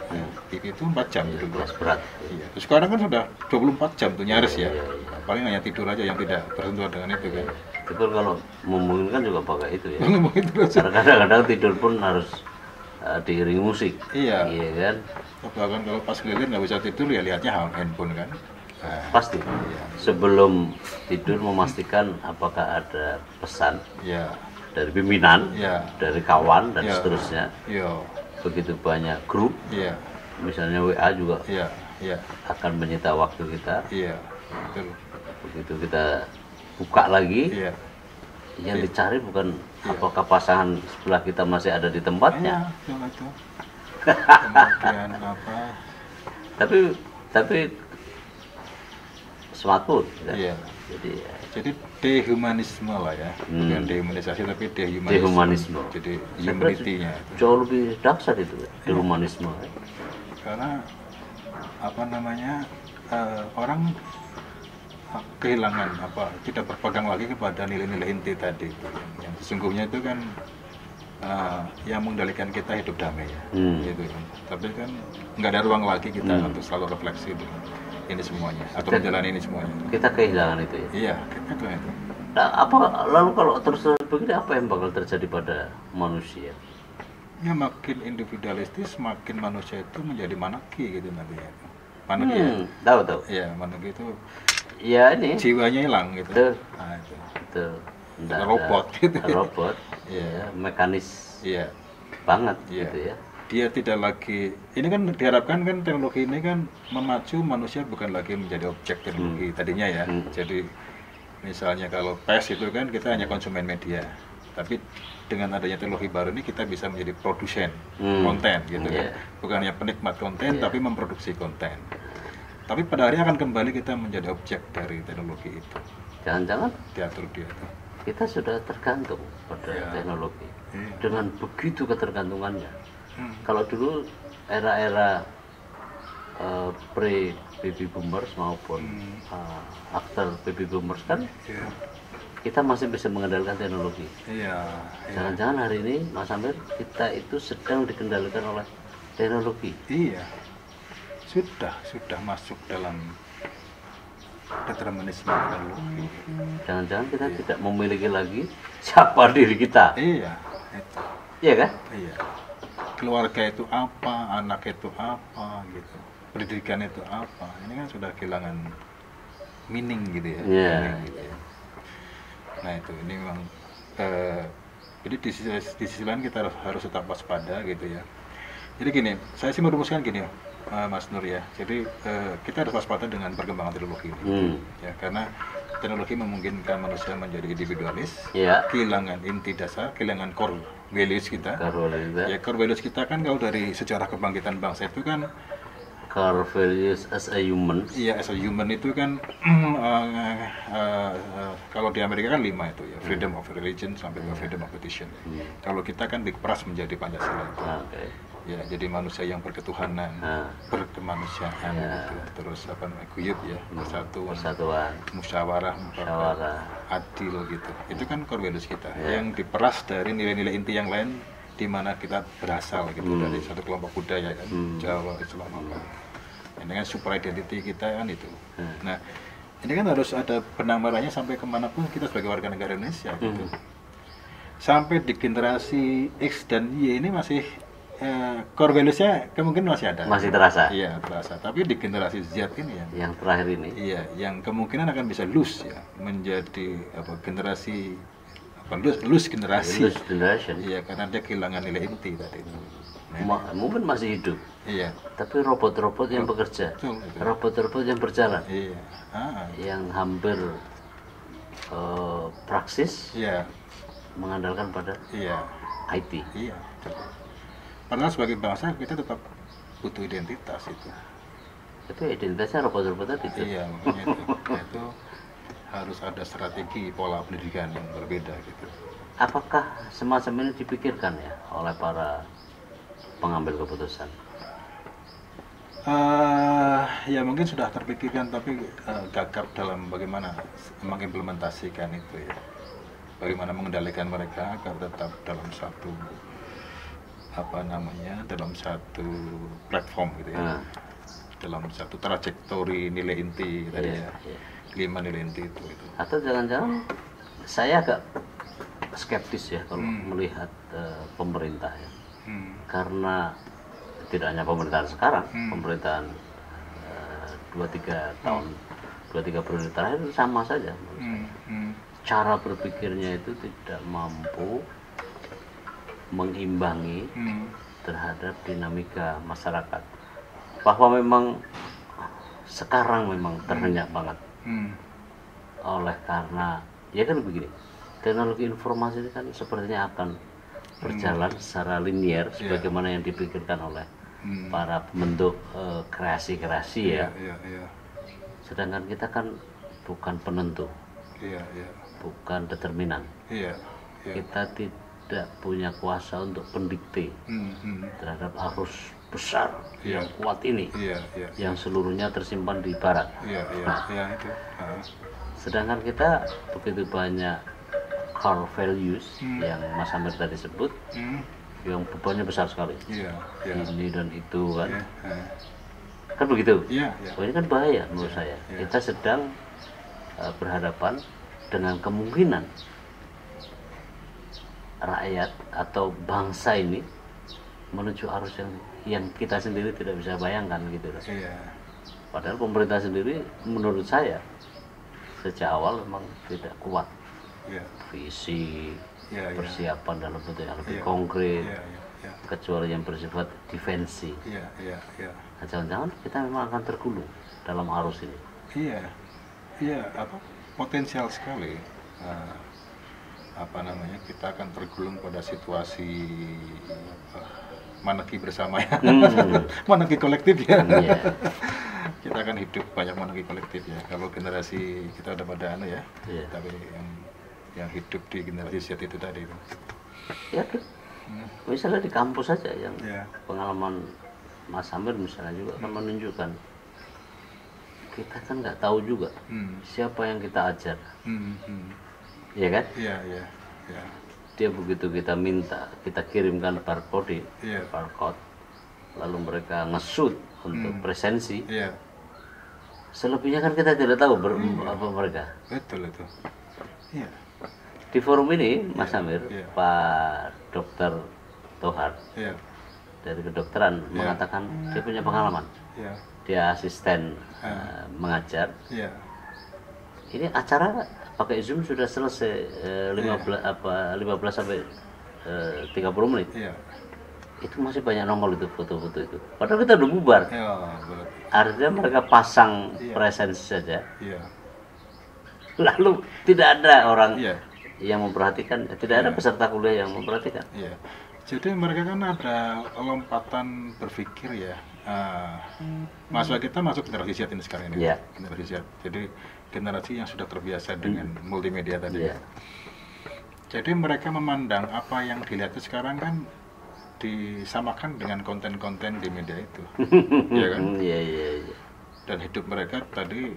itu 4 jam dulu. Berat. Iya. Terus sekarang kan sudah 24 jam tuh nyaris ya. Paling hanya tidur aja yang tidak bersentuhan dengan itu kan. Itu kalau memungkinkan juga pakai itu ya. Karena kadang-kadang tidur pun harus diiringi musik. Iya. Iya kan. Bahkan kalau pas ngeliat nggak bisa tidur ya lihatnya handphone kan. Pasti. Iya. Sebelum tidur memastikan apakah ada pesan. Iya. Dari pimpinan, dari kawan dan seterusnya. Begitu banyak grup, misalnya WA juga akan menyita waktu kita. Begitu kita buka lagi, yang dicari bukan apakah pasangan sebelah kita masih ada di tempatnya. Kemudian apa? Tapi smartphone. Kan? Jadi dehumanisme lah ya, bukan dehumanisasi tapi dehumanisme. Jadi humanity-nya jauh lebih dahsyat itu dehumanisme. Karena orang kehilangan tidak berpegang lagi kepada nilai-nilai inti tadi itu, yang sesungguhnya itu kan yang mengendalikan kita hidup damai ya, gitu kan. Tapi kan nggak ada ruang lagi kita untuk selalu refleksi dengan ini semuanya atau menjalani ini semuanya. Kita kehilangan itu ya. Iya, itu. Nah, lalu kalau terus begini apa yang bakal terjadi pada manusia? Ya makin individualistis, makin manusia itu menjadi monarki gitu nanti ya. Tahu. Iya, monarki itu. Ya ini. Jiwanya hilang gitu. Betul. Nah, itu. Betul. Robot gitu. Robot. Iya. Mekanis. Iya. Banget gitu ya. Dia tidak lagi, ini kan diharapkan kan teknologi ini kan memacu manusia bukan lagi menjadi objek teknologi tadinya ya. Jadi misalnya kalau PES itu kan kita hanya konsumen media, tapi dengan adanya teknologi baru ini kita bisa menjadi produsen konten gitu kan. Bukan hanya penikmat konten tapi memproduksi konten. Tapi pada akhirnya akan kembali kita menjadi objek dari teknologi itu. Jangan-jangan diatur dia itu. Kita sudah tergantung pada teknologi. Dengan begitu ketergantungannya. Kalau dulu era-era pre-baby boomers maupun after baby boomers kan kita masih bisa mengendalikan teknologi. Jangan-jangan hari ini Mas Amir kita itu sedang dikendalikan oleh teknologi. Iya, sudah masuk dalam determinisme teknologi. Jangan-jangan kita tidak memiliki lagi siapa diri kita. Iya, itu. Iya kan? Iya. Keluarga itu apa, anak itu apa gitu, pendidikan itu apa, ini kan sudah kehilangan meaning gitu ya. Meaning, gitu ya. Nah itu, ini memang jadi di sisi lain kita harus tetap waspada gitu ya. Jadi gini, saya sih merumuskan gini Mas Nur ya, jadi kita harus waspada dengan perkembangan teknologi ini ya, karena teknologi memungkinkan manusia menjadi individualis, kehilangan inti dasar, kehilangan core values kita. Core values kita kan kalau dari sejarah kebangkitan bangsa itu kan core values as a human. Iya, as a human itu kan kalau di Amerika kan 5 itu ya, freedom of religion sampai ke freedom of petition. Kalau kita kan diperas menjadi Pancasila itu. Ya, jadi manusia yang berketuhanan, berkemanusiaan gitu. Terus guyub ya, persatuan, musyawarah, adil gitu. Itu kan core values kita yang diperas dari nilai-nilai inti yang lain di mana kita berasal gitu, dari satu kelompok budaya kan, Jawa, Islam apa. Ini kan super identity kita kan itu. Nah, ini kan harus ada benang merahnya sampai kemanapun kita sebagai warga negara Indonesia gitu. Sampai di generasi X dan Y ini masih core values-nya kemungkinan masih ada. Masih terasa. Iya, terasa. Tapi di generasi Z ini ya. Yang terakhir ini. Iya, yang kemungkinan akan bisa lose ya, menjadi generasi lose generasi. Lose generation. Iya, karena dia kehilangan nilai inti tadi. Nah, mungkin masih hidup. Iya. Tapi robot-robot yang bekerja, robot-robot yang berjalan, iya. Yang hampir praksis, iya, mengandalkan pada iya. IT. Iya. Padahal sebagai bangsa kita tetap butuh identitas itu. Tapi identitasnya robot-robot tadi. Iya, makanya itu harus ada strategi pola pendidikan yang berbeda gitu. Apakah semacam ini dipikirkan ya oleh para pengambil keputusan? Ya mungkin sudah terpikirkan, tapi gagap dalam bagaimana mengimplementasikan itu ya. Bagaimana mengendalikan mereka agar tetap dalam satu dalam satu platform gitu ya. Dalam satu trajektori nilai inti tadi ya. 5 nilai inti itu. Atau jangan-jangan saya agak skeptis ya kalau melihat pemerintah ya. Karena tidak hanya pemerintahan sekarang, pemerintahan 2-3 tahun, 2-3 periode terakhir itu sama saja. Cara berpikirnya itu tidak mampu mengimbangi terhadap dinamika masyarakat. Bahwa memang sekarang memang terhenyak banget. Oleh karena ya kan begini, teknologi informasi ini kan sepertinya akan berjalan secara linier sebagaimana yang dipikirkan oleh para pembentuk kreasi-kreasi ya. Sedangkan kita kan bukan penentu, bukan determinan. Kita tidak punya kuasa untuk pendikte terhadap arus besar yang kuat ini, yang seluruhnya tersimpan di barat. Sedangkan kita begitu banyak core values yang Mas Amir tadi sebut, yang bebannya besar sekali, ini dan itu kan, kan begitu. Oh, ini kan bahaya menurut saya. Kita sedang berhadapan dengan kemungkinan rakyat atau bangsa ini menuju arus yang kita sendiri tidak bisa bayangkan gitu. Padahal pemerintah sendiri menurut saya sejak awal memang tidak kuat visi persiapan dalam bentuk yang lebih konkret, kecuali yang bersifat defensi. Jangan-jangan kita memang akan tergulung dalam arus ini. Potensial sekali. Kita akan tergulung pada situasi monarki bersama ya, monarki kolektif ya. Kita akan hidup banyak monarki kolektif ya. Kalau generasi kita udah pada tapi yang hidup di generasi Z itu tadi itu. Ya, misalnya di kampus saja yang pengalaman Mas Amir misalnya juga kan menunjukkan kita kan nggak tahu juga siapa yang kita ajar. Iya kan? Dia begitu kita minta, kita kirimkan barcode, lalu mereka nge-shoot untuk presensi. Selebihnya kan kita tidak tahu apa mereka. Betul itu. Di forum ini, Mas Amir, Pak Dr. Tohar dari kedokteran mengatakan dia punya pengalaman. Dia asisten mengajar. Ini acara pakai Zoom sudah selesai 15 sampai 30 menit. Itu masih banyak nongol itu foto-foto itu. Padahal kita udah bubar. Artinya mereka pasang presensi saja. Lalu tidak ada orang yang memperhatikan, tidak ada peserta kuliah yang memperhatikan. Jadi mereka kan ada lompatan berpikir ya. Mahasiswa kita masuk generasi Z ini sekarang ini. Generasi Z. Jadi generasi yang sudah terbiasa dengan multimedia tadi. Jadi mereka memandang apa yang dilihat sekarang kan disamakan dengan konten-konten di media itu. Ya kan? Dan hidup mereka tadi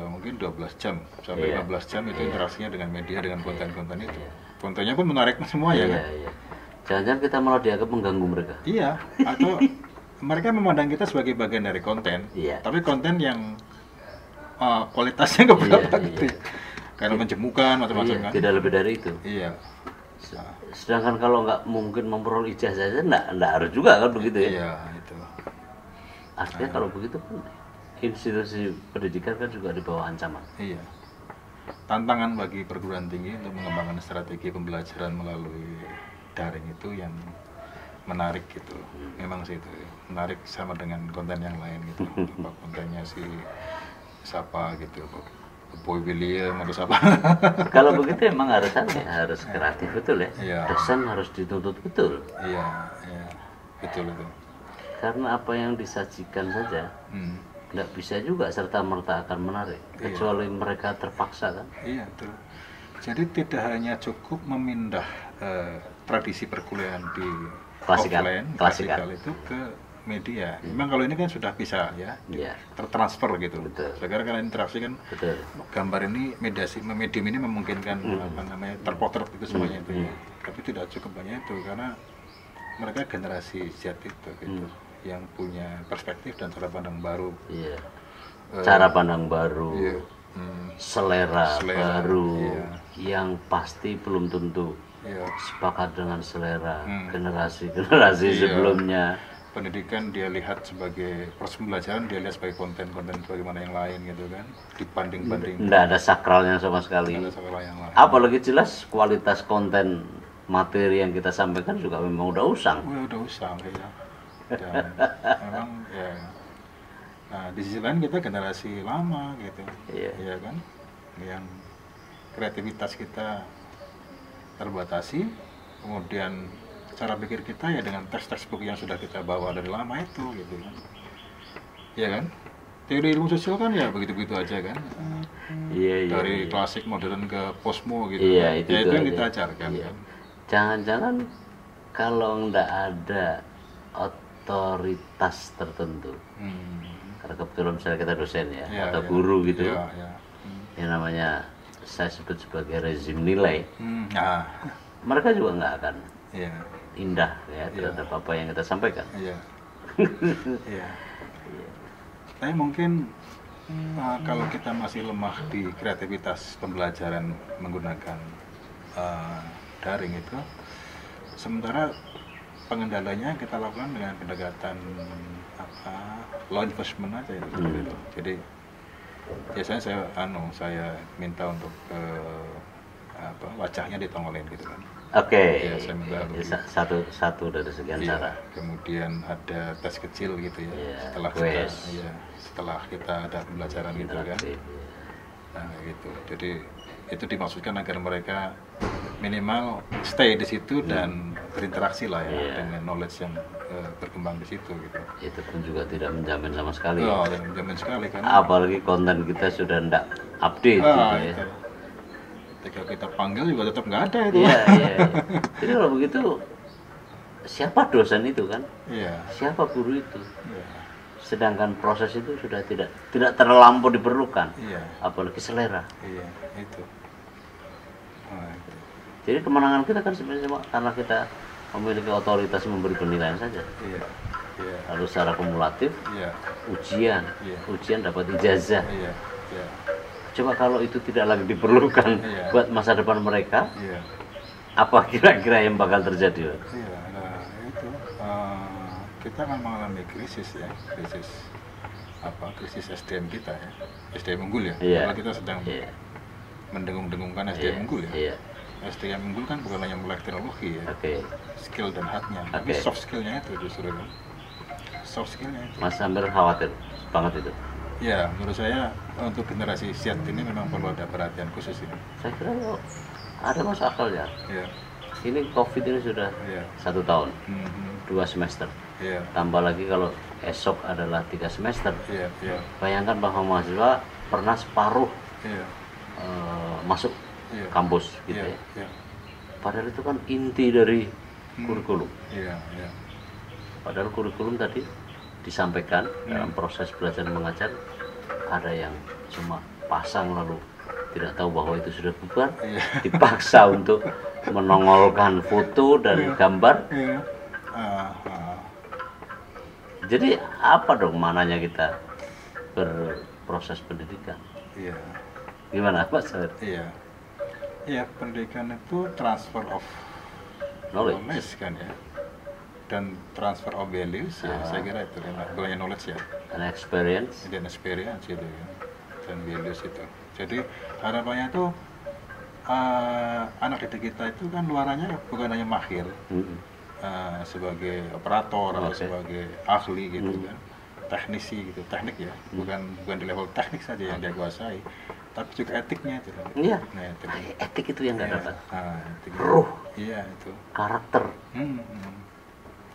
mungkin 12 jam sampai 15 jam itu interaksinya dengan media, dengan konten-konten itu. Kontennya pun menarik semua ya kan? Jangan-jangan kita malah dianggap mengganggu mereka. Iya, atau mereka memandang kita sebagai bagian dari konten, tapi konten yang kualitasnya nggak berapa gitu. Karena menjemukan macam-macam kan. Tidak lebih dari itu. Iya. Sedangkan kalau nggak mungkin memperoleh ijazah saja, nggak harus juga kan begitu ya. Iya, itu. Artinya kalau begitu kan institusi pendidikan kan juga di bawah ancaman. Iya. Tantangan bagi perguruan tinggi untuk mengembangkan strategi pembelajaran melalui daring itu yang menarik gitu. Memang sih itu menarik sama dengan konten yang lain gitu. Kontennya si siapa gitu, Boy William atau siapa. Kalau begitu emang harus kreatif betul ya. Iya. Dosen harus dituntut betul. Iya, iya. Betul itu. Karena apa yang disajikan saja nggak bisa juga serta-merta akan menarik, kecuali mereka terpaksa kan. Iya, betul. Jadi tidak hanya cukup memindah tradisi perkuliahan di klasikal itu ke media. Memang kalau ini kan sudah bisa ya, tertransfer gitu. Sekarang kan interaksi kan, gambar ini medium ini memungkinkan apa namanya terpotret itu semuanya itu ya. Tapi tidak cukup banyak itu karena mereka generasi Z itu gitu, yang punya perspektif dan cara pandang baru. Cara pandang baru, selera baru, yang pasti belum tentu sepakat dengan selera generasi sebelumnya. Pendidikan dia lihat sebagai proses pembelajaran, dia lihat sebagai konten-konten bagaimana yang lain gitu kan, dibanding-banding. Nggak ada sakralnya sama sekali. Nggak ada sakral yang lain. Apalagi jelas kualitas konten materi yang kita sampaikan juga memang udah usang. Udah usang ya. Dan memang ya. Nah di sisi lain kita generasi lama gitu, ya kan, yang kreativitas kita terbatasi, kemudian cara pikir kita ya dengan textbook yang sudah kita bawa dari lama itu gitu kan, ya kan. Teori ilmu sosial kan ya begitu-begitu aja kan, dari klasik modern ke posmo gitu, itu yang kita ajarkan kan. Jangan-jangan kalau nggak ada otoritas tertentu, karena kebetulan misalnya kita dosen ya, atau guru gitu, yang namanya saya sebut sebagai rezim nilai, mereka juga nggak akan indah ya terhadap apa yang kita sampaikan. Tapi mungkin kalau kita masih lemah di kreativitas pembelajaran menggunakan daring itu, sementara pengendaliannya kita lakukan dengan pendekatan law enforcement aja itu. Jadi biasanya saya minta untuk wajahnya ditongolin gitu kan. Oke. Satu dari sekian cara. Kemudian ada tes kecil gitu ya. Setelah kita ada pembelajaran gitu kan. Nah gitu. Jadi itu dimaksudkan agar mereka minimal stay di situ dan berinteraksi lah ya dengan knowledge yang berkembang di situ gitu. Itu pun juga tidak menjamin sama sekali. Tidak menjamin sekali kan. Apalagi konten kita sudah tidak update gitu ya. Ketika kita panggil juga tetap nggak ada itu. Jadi kalau begitu siapa dosen itu kan? Siapa guru itu? Sedangkan proses itu sudah tidak terlampau diperlukan. Apalagi selera. Itu. Jadi kemenangan kita kan sebenarnya karena kita memiliki otoritas memberi penilaian saja. Lalu secara kumulatif, ujian dapat ijazah. Coba kalau itu tidak lagi diperlukan buat masa depan mereka, apa kira-kira yang bakal terjadi? Kita akan mengalami krisis ya, krisis SDM kita ya, SDM unggul ya. Kalau kita sedang mendengung-dengungkan SDM unggul ya. SDM unggul kan bukan hanya melek teknologi ya, skill dan hardnya, tapi soft skillnya itu justru kan. Soft skillnya itu. Mas hampir khawatir banget itu. Ya, menurut saya untuk generasi Z ini memang perlu ada perhatian khusus ini. Saya kira ada masuk akal ya. Ini COVID ini sudah 1 tahun, 2 semester. Tambah lagi kalau esok adalah 3 semester. Bayangkan bahwa mahasiswa pernah separuh masuk kampus gitu ya. Padahal itu kan inti dari kurikulum. Padahal kurikulum tadi disampaikan dalam proses belajar mengajar, ada yang cuma pasang lalu tidak tahu bahwa itu sudah bubar, dipaksa untuk menongolkan foto dan gambar. Jadi apa dong mananya kita berproses pendidikan? Iya. Gimana Mas? Iya. Iya, pendidikan itu transfer of knowledge kan ya. Dan transfer of values ya, saya kira itu kan bukannya knowledge ya. An experience. Dan experience itu ya. Dan values itu. Jadi harapannya tuh anak didik kita itu kan luarannya bukan hanya mahir sebagai operator atau sebagai ahli gitu kan, teknisi gitu, teknik ya, bukan di level teknik saja yang dia kuasai, tapi juga etiknya itu. Iya. Nah, etik itu yang nggak dapat. Ruh. Iya itu. Karakter.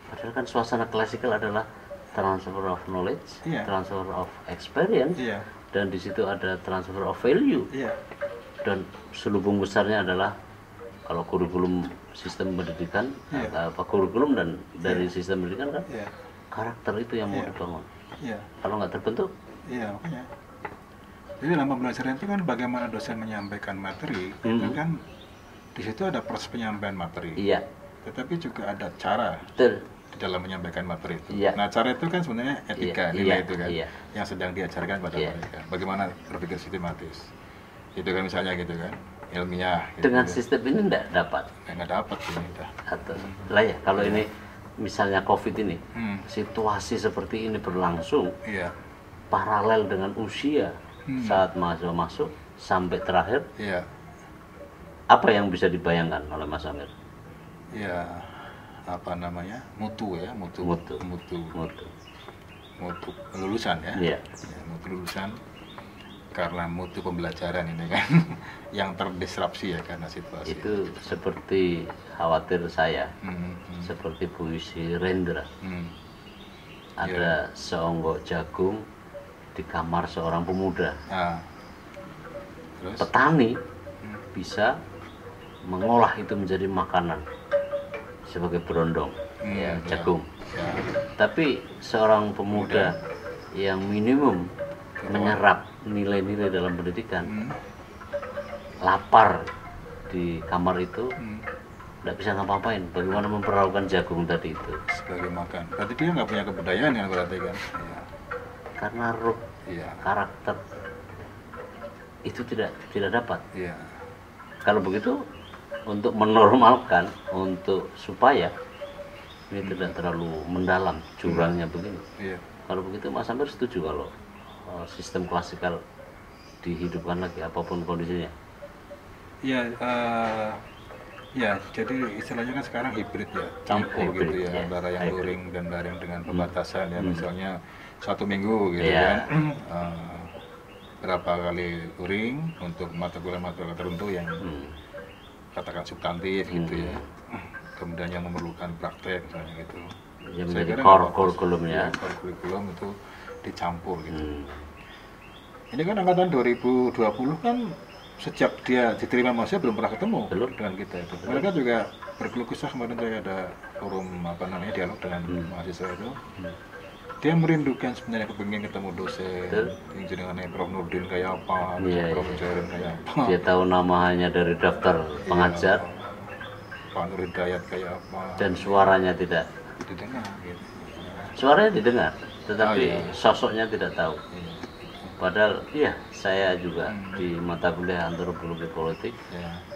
Padahal kan suasana klasikal adalah transfer of knowledge, transfer of experience, dan di situ ada transfer of value. Dan selubung besarnya adalah kalau kurikulum sistem pendidikan, kurikulum dan dari sistem pendidikan kan karakter itu yang mau dibangun. Kalau nggak terbentuk, makanya. Jadi dalam pembelajaran itu kan bagaimana dosen menyampaikan materi, itu kan di situ ada proses penyampaian materi. Tetapi juga ada cara di dalam menyampaikan materi itu. Nah, cara itu kan sebenarnya etika, nilai itu kan yang sedang diajarkan pada mereka. Bagaimana berpikir sistematis. Itu kan misalnya gitu kan, ilmiah. Gitu dengan sistem ini enggak dapat. Nggak dapat ini dah. Lah ya, kalau ini misalnya COVID ini, situasi seperti ini berlangsung, paralel dengan usia saat mahasiswa masuk sampai terakhir, apa yang bisa dibayangkan oleh Mas Amir? Ya, apa namanya, mutu lulusan ya, mutu lulusan. Karena mutu pembelajaran ini kan yang terdisrupsi ya karena situasi itu seperti khawatir saya seperti puisi Rendra ada seonggok jagung di kamar seorang pemuda. Terus? Petani bisa mengolah itu menjadi makanan sebagai berondong jagung tapi seorang pemuda yang minimum menyerap nilai-nilai dalam pendidikan lapar di kamar itu tidak bisa ngapa-ngapain. Bagaimana memperlakukan jagung tadi itu sebagai makan? Berarti dia nggak punya kebudayaan kan berarti kan? Karena ruh karakter itu tidak dapat. Kalau begitu untuk menormalkan supaya ini tidak terlalu mendalam jurangnya begini. Kalau begitu Mas Amir setuju kalau sistem klasikal dihidupkan lagi apapun kondisinya? Jadi istilahnya kan sekarang hibrid ya, campur gitu ya, antara yang luring dan daring dengan pembatasan ya, misalnya 1 minggu gitu kan, berapa kali luring untuk mata kuliah tertentu yang katakan substantif gitu ya, kemudian yang memerlukan praktek misalnya gitu. Yang menjadi core kurikulumnya. Core kurikulum itu dicampur gitu. Ini kan angkatan 2020 kan sejak dia diterima mahasiswa belum pernah ketemu dengan kita itu. Mereka juga berkeluh kesah, kemarin saya ada forum dialog dengan mahasiswa itu. Dia merindukan sebenarnya kepingin ketemu dosen, yang jenengannya Prof Nurdin kayak apa, Prof Jaren kayak apa. Dia tahu nama hanya dari daftar pengajar. Pak Nur Hidayat kayak apa. Dan suaranya tidak didengar gitu. Suaranya didengar, tetapi sosoknya tidak tahu. Padahal saya juga di mata kuliah antropologi politik.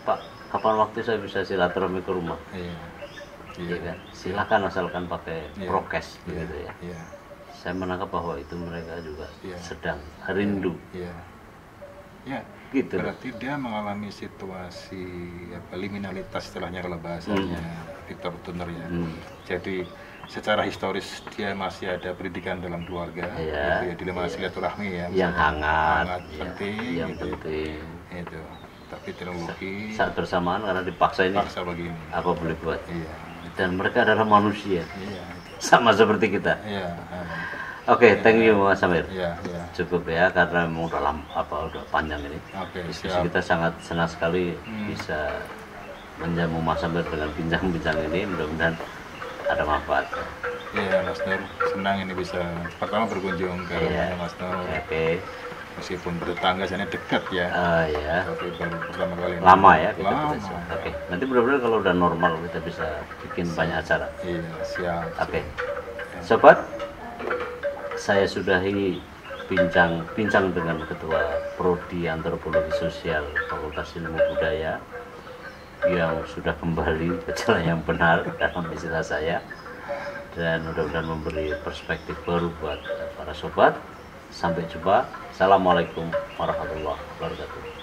Pak, kapan waktu saya bisa silaturahmi ke rumah? Kan? Silakan asalkan pakai prokes begitu ya. Saya menangkap bahwa itu mereka juga sedang rindu. Gitu. Berarti dia mengalami situasi liminalitas istilahnya kalau bahasanya Victor Turner ya. Jadi secara historis dia masih ada pendidikan dalam keluarga, dilema silaturahmi ya, yang hangat penting, yang penting. Itu. Tapi teknologi saat bersamaan karena dipaksa ini. Paksa begini. Apa boleh buat? Dan mereka adalah manusia. Sama seperti kita. Oke, thank you Mas Amir. Cukup ya karena memang udah panjang ini. Diskusi kita sangat senang sekali bisa menjamu Mas Amir dengan bincang-bincang ini. Mudah-mudahan ada manfaat. Iya Mas Nur, senang ini bisa pertama berkunjung ke Mas Nur. meskipun bertetangga sana dekat ya. Ya. Tapi baru pertama kali. Lama ya kita lama. Oke. Nanti benar-benar kalau udah normal kita bisa bikin banyak acara. Iya, siap. Oke. Sobat, saya sudahi bincang dengan Ketua Prodi Antropologi Sosial Fakultas Ilmu Budaya yang sudah kembali ke jalan yang benar dalam istilah saya, dan mudah-mudahan memberi perspektif baru buat para sobat. Sampai jumpa. Assalamualaikum warahmatullahi wabarakatuh.